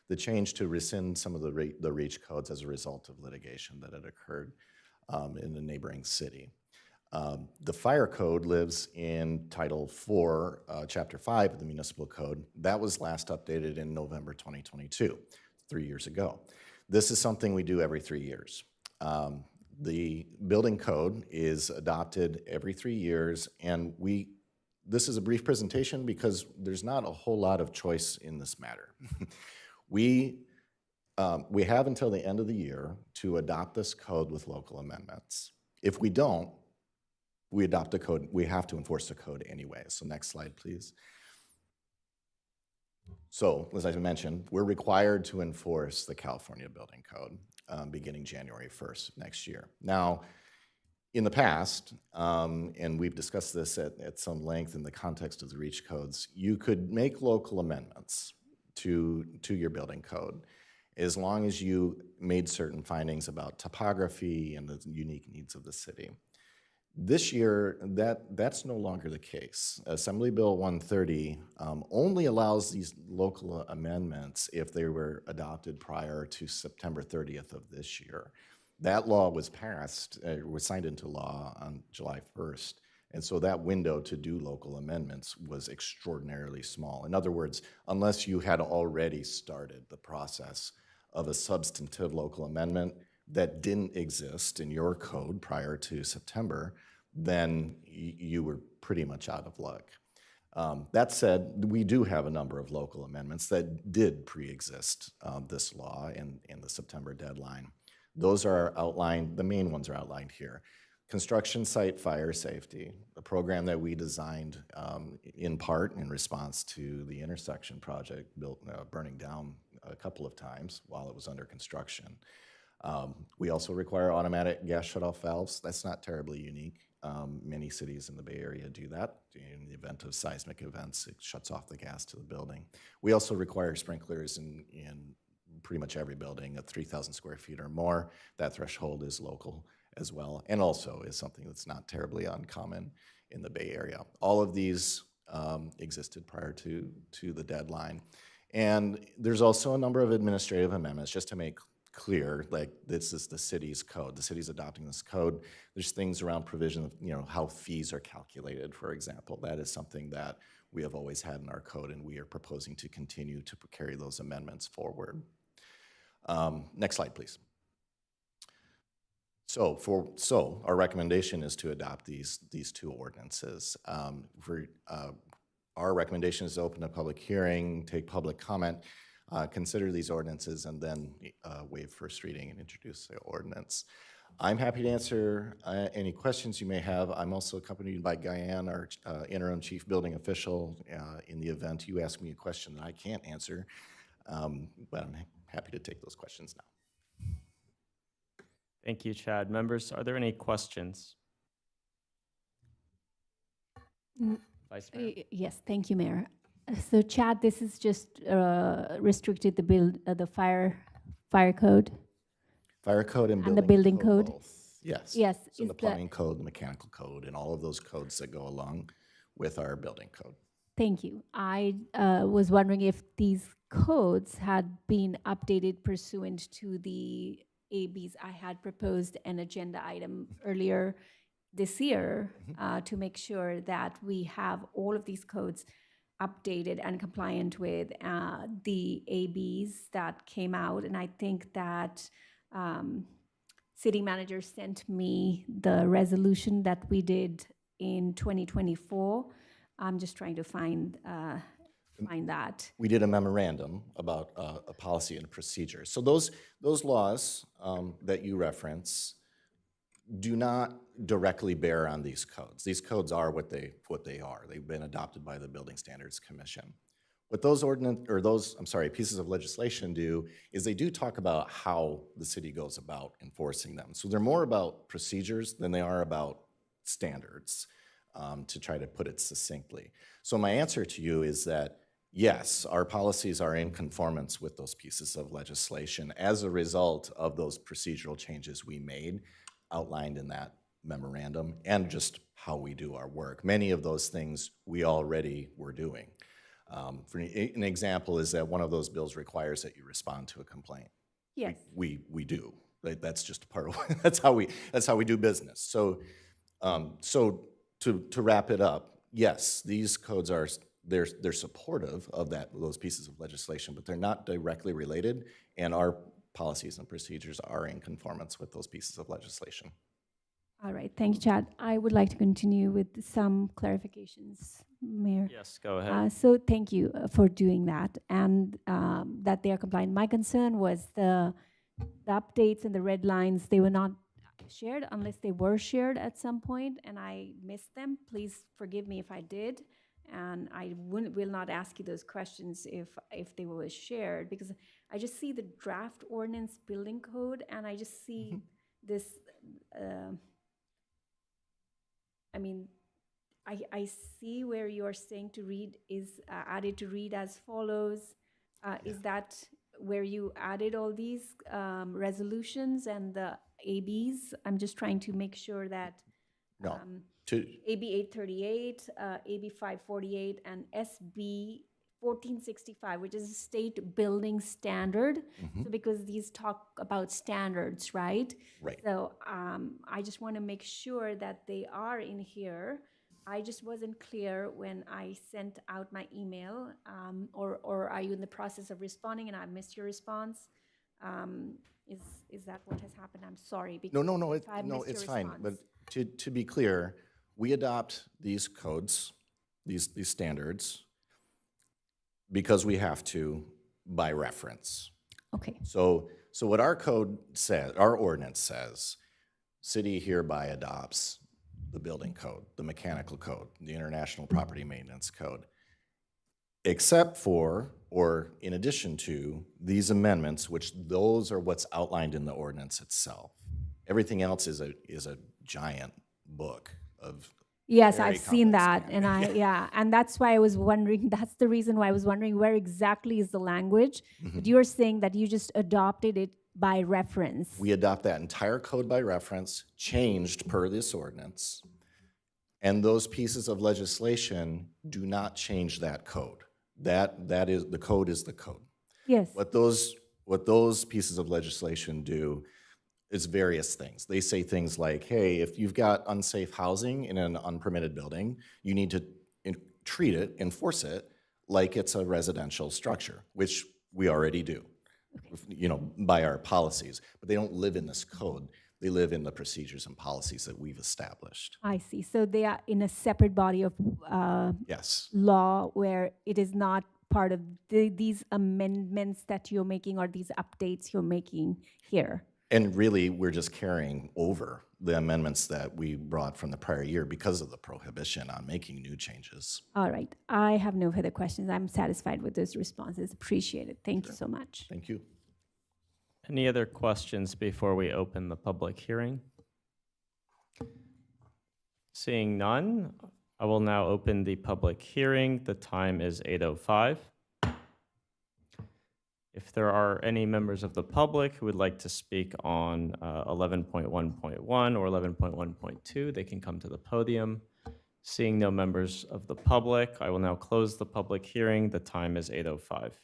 the change to rescind some of the REACH codes as a result of litigation that had occurred in the neighboring city. The fire code lives in Title 4, Chapter 5 of the Municipal Code. That was last updated in November 2022, 3 years ago. This is something we do every 3 years. The building code is adopted every 3 years, and this is a brief presentation because there's not a whole lot of choice in this matter. We have until the end of the year to adopt this code with local amendments. If we don't, we adopt the code, we have to enforce the code anyway. So next slide, please. So, as I mentioned, we're required to enforce the California Building Code beginning January 1st next year. Now, in the past, and we've discussed this at some length in the context of the REACH codes, you could make local amendments to your building code as long as you made certain findings about topography and the unique needs of the city. This year, that's no longer the case. Assembly Bill 130 only allows these local amendments if they were adopted prior to September 30th of this year. That law was passed, was signed into law on July 1st, and so that window to do local amendments was extraordinarily small. In other words, unless you had already started the process of a substantive local amendment that didn't exist in your code prior to September, then you were pretty much out of luck. That said, we do have a number of local amendments that did pre-exist this law in the September deadline. Those are outlined, the main ones are outlined here. Construction site fire safety, a program that we designed in part in response to the intersection project burning down a couple of times while it was under construction. We also require automatic gas shutoff valves. That's not terribly unique. Many cities in the Bay Area do that. In the event of seismic events, it shuts off the gas to the building. We also require sprinklers in pretty much every building at 3,000 square feet or more. That threshold is local as well, and also is something that's not terribly uncommon in the Bay Area. All of these existed prior to the deadline. And there's also a number of administrative amendments, just to make clear, like this is the city's code. The city's adopting this code. There's things around provision of, how fees are calculated, for example. That is something that we have always had in our code, and we are proposing to continue to carry those amendments forward. Next slide, please. So our recommendation is to adopt these two ordinances. Our recommendation is to open a public hearing, take public comment, consider these ordinances, and then waive first reading and introduce the ordinance. I'm happy to answer any questions you may have. I'm also accompanied by Guyan, our interim chief building official, in the event you ask me a question that I can't answer, but I'm happy to take those questions now. Thank you, Chad. Members, are there any questions? Vice Mayor? Yes, thank you, Mayor. So Chad, this is just restricted the fire code Fire code and the building code. Both. Yes. Yes. So the plumbing code, the mechanical code, and all of those codes that go along with our building code. Thank you. I was wondering if these codes had been updated pursuant to the ABs. I had proposed an agenda item earlier this year to make sure that we have all of these codes updated and compliant with the ABs that came out. And I think that city manager sent me the resolution that we did in 2024. I'm just trying to find that. We did a memorandum about a policy and a procedure. So those laws that you reference do not directly bear on these codes. These codes are what they are. They've been adopted by the Building Standards Commission. What those pieces of legislation do is they do talk about how the city goes about enforcing them. So they're more about procedures than they are about standards, to try to put it succinctly. So my answer to you is that yes, our policies are in conformance with those pieces of legislation as a result of those procedural changes we made, outlined in that memorandum, and just how we do our work. Many of those things we already were doing. For an example is that one of those bills requires that you respond to a complaint. Yes. We do. That's just a part of that's how we do business. So to wrap it up, yes, these codes are they're supportive of those pieces of legislation, but they're not directly related, and our policies and procedures are in conformance with those pieces of legislation. All right, thank you, Chad. I would like to continue with some clarifications, Mayor. Yes, go ahead. So thank you for doing that, and that they are compliant. My concern was the updates and the red lines, they were not shared unless they were shared at some point, and I missed them. Please forgive me if I did, and I will not ask you those questions if they were shared, because I just see the draft ordinance building code, and I just see this, I mean, I see where you're saying to read is added to read as follows. Is that where you added all these resolutions and the ABs? I'm just trying to make sure that No. AB 838, AB 548, and SB 1465, which is a state building standard. So because these talk about standards, right? Right. So I just want to make sure that they are in here. I just wasn't clear when I sent out my email, or are you in the process of responding and I missed your response? Is that what has happened? I'm sorry. No, if I missed it's your fine. response. But to be clear, we adopt these codes, these standards, because we have to by reference. Okay. So what our code says, our ordinance says, city hereby adopts the building code, the mechanical code, the international property maintenance code, except for, or in addition to, these amendments, which those are what's outlined in the ordinance itself. Everything else is a giant book of Yes, very I've seen complex that, and and that's why I was wondering. That's the reason why I was wondering where exactly is the language. But you are saying that you just adopted it by reference. We adopt that entire code by reference, changed per this ordinance, and those pieces of legislation do not change that code. That is, the code is the code. Yes. What those pieces of legislation do is various things. They say things like, hey, if you've got unsafe housing in an unpermitted building, you need to treat it, enforce it like it's a residential structure, which we already do, by our policies. But they don't live in this code. They live in the procedures and policies that we've established. I see. So they are in a separate body of Yes. law where it is not part of these amendments that you're making or these updates you're making here. And really, we're just carrying over the amendments that we brought from the prior year because of the prohibition on making new changes. All right. I have no further questions. I'm satisfied with those responses. Appreciate it. Thank you so much. Thank you. Any other questions before we open the public hearing? Seeing none, I will now open the public hearing. The time is 8:05. If there are any members of the public who would like to speak on 11.1.1 or 11.1.2, they can come to the podium. Seeing no members of the public, I will now close the public hearing. The time is 8:05.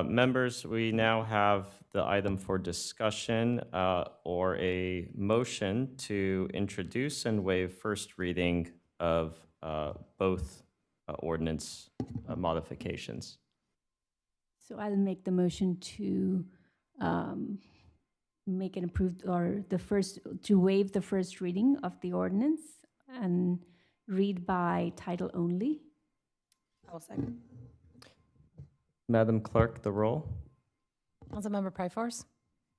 Members, we now have the item for discussion or a motion to introduce and waive first reading of both ordinance modifications. So I'll make the motion to make an approved, or to waive the first reading of the ordinance and read by title only. I will second. Madam Clerk, the roll. Councilmember Pryforce,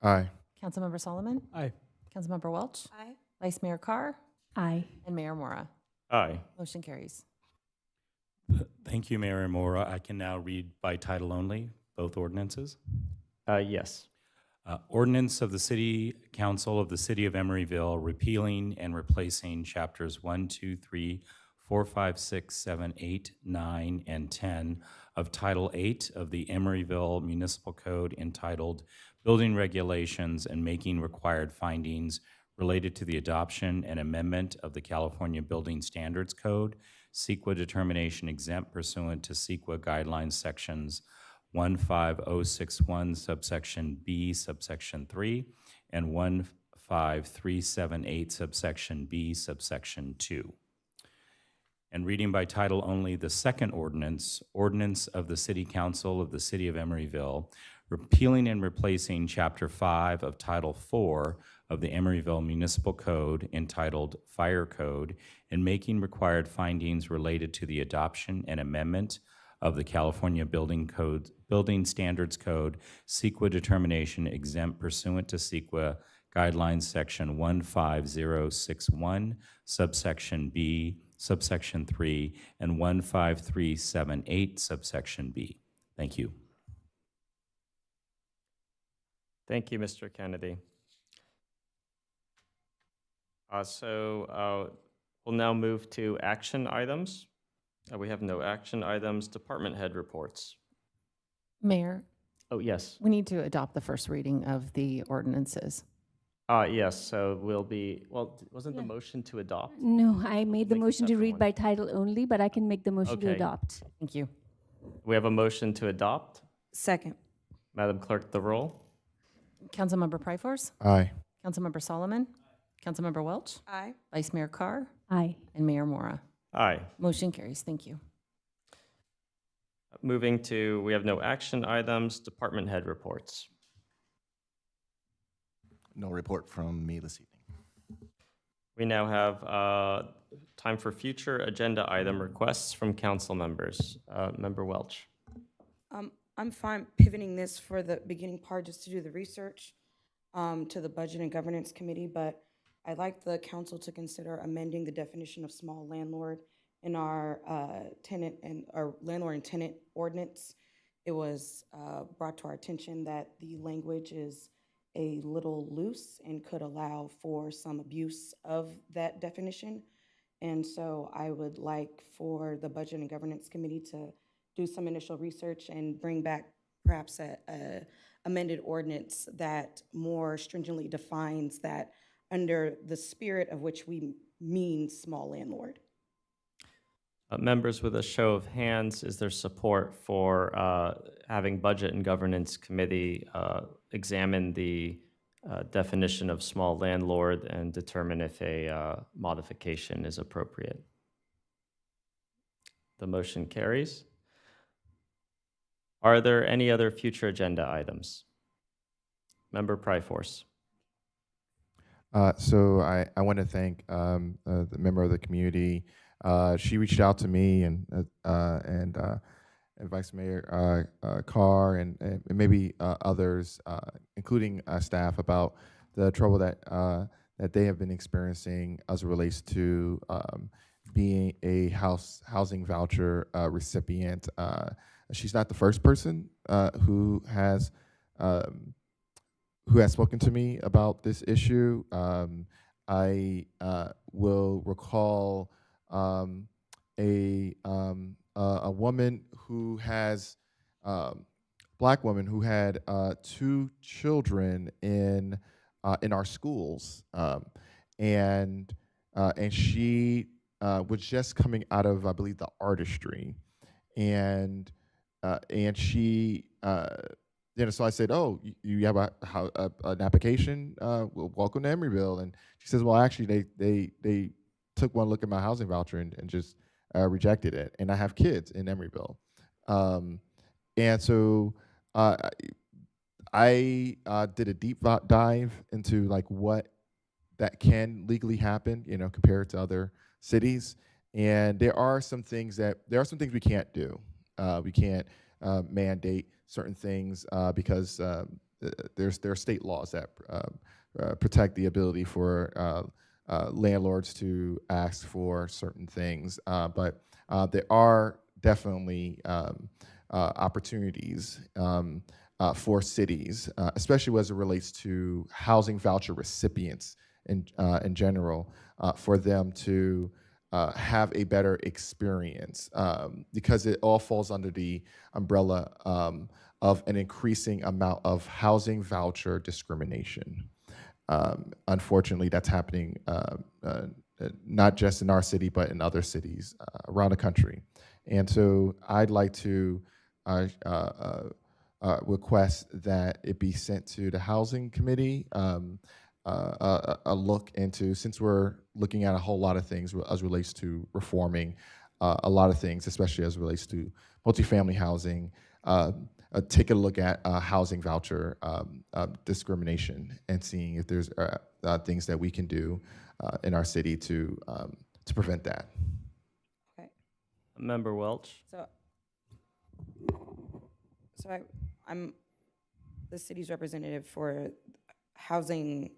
Aye. Councilmember Solomon, Aye. Councilmember Welch, Aye. Vice Mayor Carr, Aye. and Mayor Mora. Aye. Motion carries. Thank you, Mayor Mora. I can now read by title only, both ordinances. Yes. Ordinance of the City Council of the City of Emeryville repealing and replacing chapters 1, 2, 3, 4, 5, 6, 7, 8, 9, and 10 of Title 8 of the Emeryville Municipal Code entitled Building Regulations and making required findings related to the adoption and amendment of the California Building Standards Code, CEQA determination exempt pursuant to CEQA guidelines sections 15061 subsection B subsection 3 and 15378 subsection B subsection 2. And reading by title only, the second ordinance, ordinance of the City Council of the City of Emeryville, repealing and replacing Chapter 5 of Title 4 of the Emeryville Municipal Code entitled Fire Code and making required findings related to the adoption and amendment of the California Building Standards Code, CEQA determination exempt pursuant to CEQA guidelines section 15061, subsection B, subsection 3, and 15378, subsection B. Thank you. Thank you, Mr. Kennedy. We'll now move to action items. We have no action items. Department head reports. Mayor, Oh, yes. we need to adopt the first reading of the ordinances. Yes, so wasn't the motion to adopt? No, I made the Make a motion to separate read one. by title only, but I can make the motion to Okay. adopt. Thank you. We have a motion to adopt. Second. Madam Clerk, the roll. Councilmember Pryforce, Aye. Councilmember Solomon, Councilmember Welch, Aye. Vice Mayor Carr, Aye. and Mayor Mora. Aye. Motion carries. Thank you. Moving to, we have no action items. Department head reports. No report from me this evening. We now have time for future agenda item requests from council members. Member Welch. I'm fine pivoting this for the beginning part just to do the research to the Budget and Governance Committee, but I'd like the council to consider amending the definition of small landlord in our tenant and our landlord and tenant ordinance. It was brought to our attention that the language is a little loose and could allow for some abuse of that definition. And so I would like for the Budget and Governance Committee to do some initial research and bring back perhaps a amended ordinance that more stringently defines that under the spirit of which we mean small landlord. Members, with a show of hands, is there support for having Budget and Governance Committee examine the definition of small landlord and determine if a modification is appropriate? The motion carries. Are there any other future agenda items? Member Pryforce. So I want to thank the member of the community. She reached out to me and Vice Mayor Carr and maybe others, including staff, about the trouble that they have been experiencing as it relates to being a housing voucher recipient. She's not the first person who has spoken to me about this issue. I will recall a woman who has black woman who had 2 children in our schools, and she was just coming out of, I believe, the artistry, and she. So I said, "Oh, you have an application? Well, welcome to Emeryville." And she says, "Well, actually, they took one look at my housing voucher and just rejected it. And I have kids in Emeryville. And so I did a deep dive into like what that can legally happen, compared to other cities. And there are some things we can't do. We can't mandate certain things because there are state laws that protect the ability for landlords to ask for certain things. But there are definitely opportunities for cities, especially as it relates to housing voucher recipients in general, for them to have a better experience, because it all falls under the umbrella of an increasing amount of housing voucher discrimination. Unfortunately, that's happening not just in our city, but in other cities around the country. And so I'd like to request that it be sent to the Housing Committee, a look into, since we're looking at a whole lot of things as relates to reforming a lot of things, especially as relates to multifamily housing, take a look at housing voucher discrimination and seeing if there's things that we can do in our city to prevent that. Okay. Member Welch? I'm the city's representative for the Housing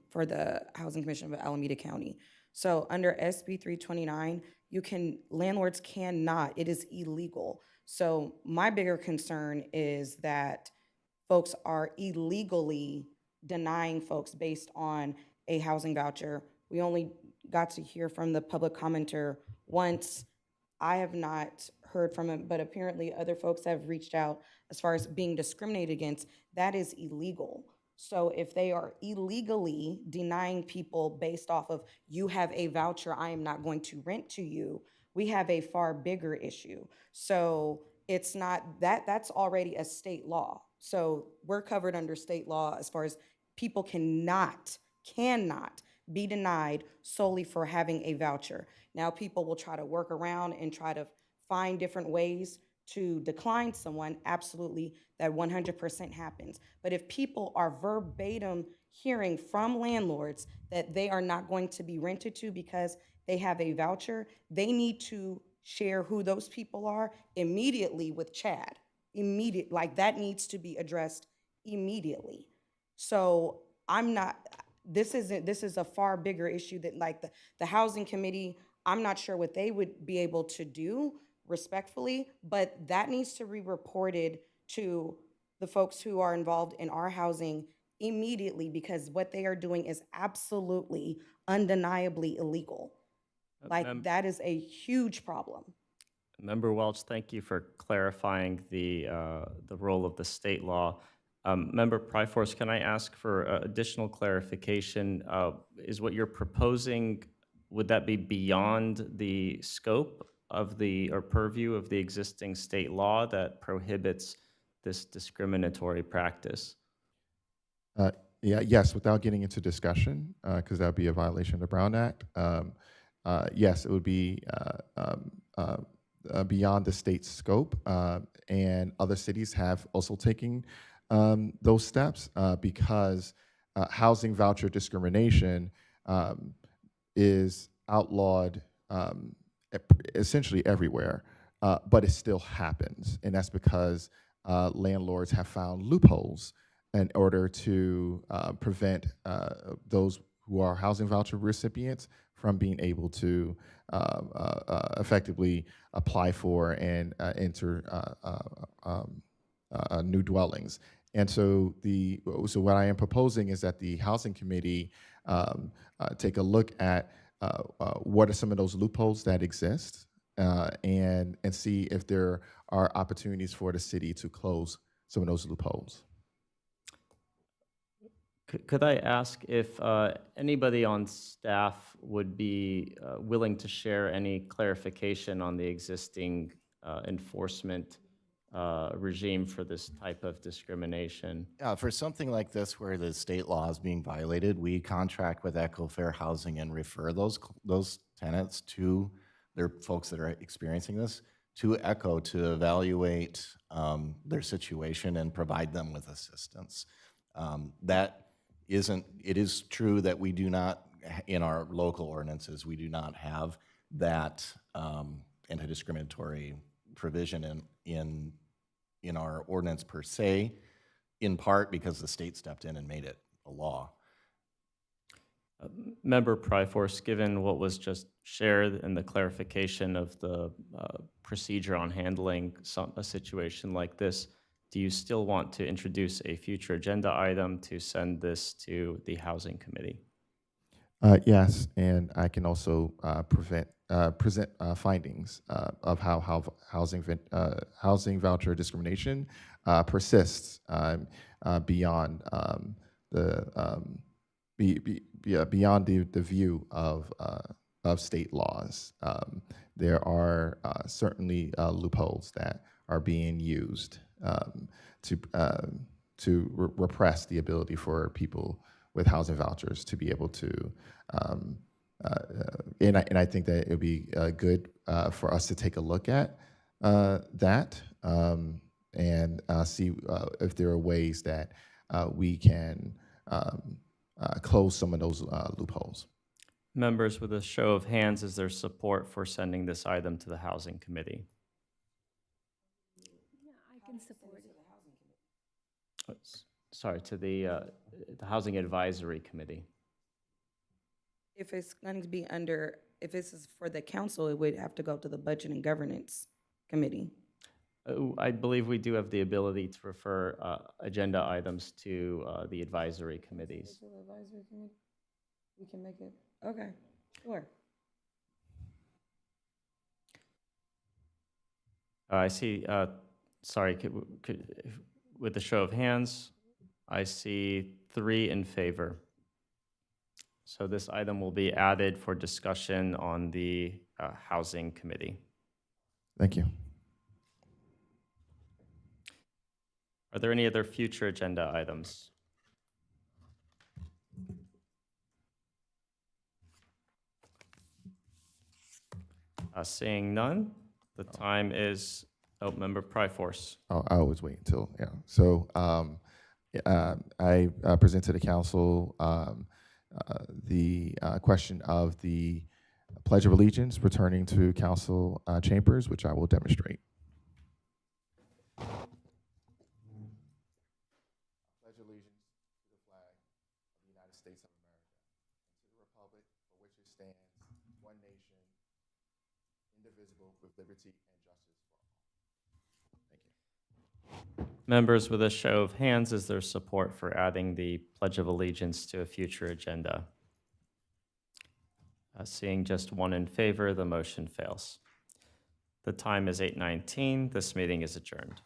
Commission of Alameda County. So under SB 329, landlords cannot, it is illegal. So my bigger concern is that folks are illegally denying folks based on a housing voucher. We only got to hear from the public commenter once. I have not heard from him, but apparently other folks have reached out as far as being discriminated against. That is illegal. So if they are illegally denying people based off of, you have a voucher, I am not going to rent to you, we have a far bigger issue. So it's not, that's already a state law. So we're covered under state law as far as people cannot be denied solely for having a voucher. Now people will try to work around and try to find different ways to decline someone. Absolutely, that 100% happens. But if people are verbatim hearing from landlords that they are not going to be rented to because they have a voucher, they need to share who those people are immediately with Chad. Like that needs to be addressed immediately. So this is a far bigger issue that like the housing committee, I'm not sure what they would be able to do respectfully, but that needs to be reported to the folks who are involved in our housing immediately, because what they are doing is absolutely undeniably illegal. Like that is a huge problem. Member Welch, thank you for clarifying the role of the state law. Member Pryforce, can I ask for additional clarification? Is what you're proposing, would that be beyond the scope of or purview of the existing state law that prohibits this discriminatory practice? Yes, without getting into discussion, because that would be a violation of the Brown Act. Yes, it would be beyond the state's scope, and other cities have also taken those steps because housing voucher discrimination is outlawed essentially everywhere, but it still happens, and that's because landlords have found loopholes in order to prevent those who are housing voucher recipients from being able to effectively apply for and enter new dwellings. And so what I am proposing is that the Housing Committee take a look at what are some of those loopholes that exist, and see if there are opportunities for the city to close some of those loopholes. Could I ask if anybody on staff would be willing to share any clarification on the existing enforcement regime for this type of discrimination? For something like this where the state law is being violated, we contract with Echo Fair Housing and refer those tenants to there are folks that are experiencing this, to ECHO to evaluate their situation and provide them with assistance. That isn't, it is true that we do not, in our local ordinances, we do not have that anti-discriminatory provision in our ordinance per se, in part because the state stepped in and made it a law. Member Pryforce, given what was just shared and the clarification of the procedure on handling a situation like this, do you still want to introduce a future agenda item to send this to the Housing Committee? Yes, and I can also present findings of how housing voucher discrimination persists beyond beyond the view of state laws. There are certainly loopholes that are being used to repress the ability for people with housing vouchers to be able to, and I think that it would be good for us to take a look at that and see if there are ways that we can close some of those loopholes. Members, with a show of hands, is there support for sending this item to the Housing Committee? Yeah, I can support it. Sorry, to the Housing Advisory Committee. If it's going to be under, if this is for the council, it would have to go to the Budget and Governance Committee. I believe we do have the ability to refer agenda items to the advisory committees. To the Advisory Committee? We can make it, okay, sure. I see, sorry, with the show of hands, I see 3 in favor. So this item will be added for discussion on the Housing Committee. Thank you. Are there any other future agenda items? Seeing none, the time is, Member Pryforce. Oh, I always wait until, yeah. So I present to the council the question of the Pledge of Allegiance returning to council chambers, which I will demonstrate. Pledge allegiance to the flag of the United States of America and to the republic for which it stands, one nation, indivisible, with liberty and justice for all. Thank you. Members, with a show of hands, is there support for adding the Pledge of Allegiance to a future agenda? Seeing just 1 in favor, the motion fails. The time is 8:19. This meeting is adjourned.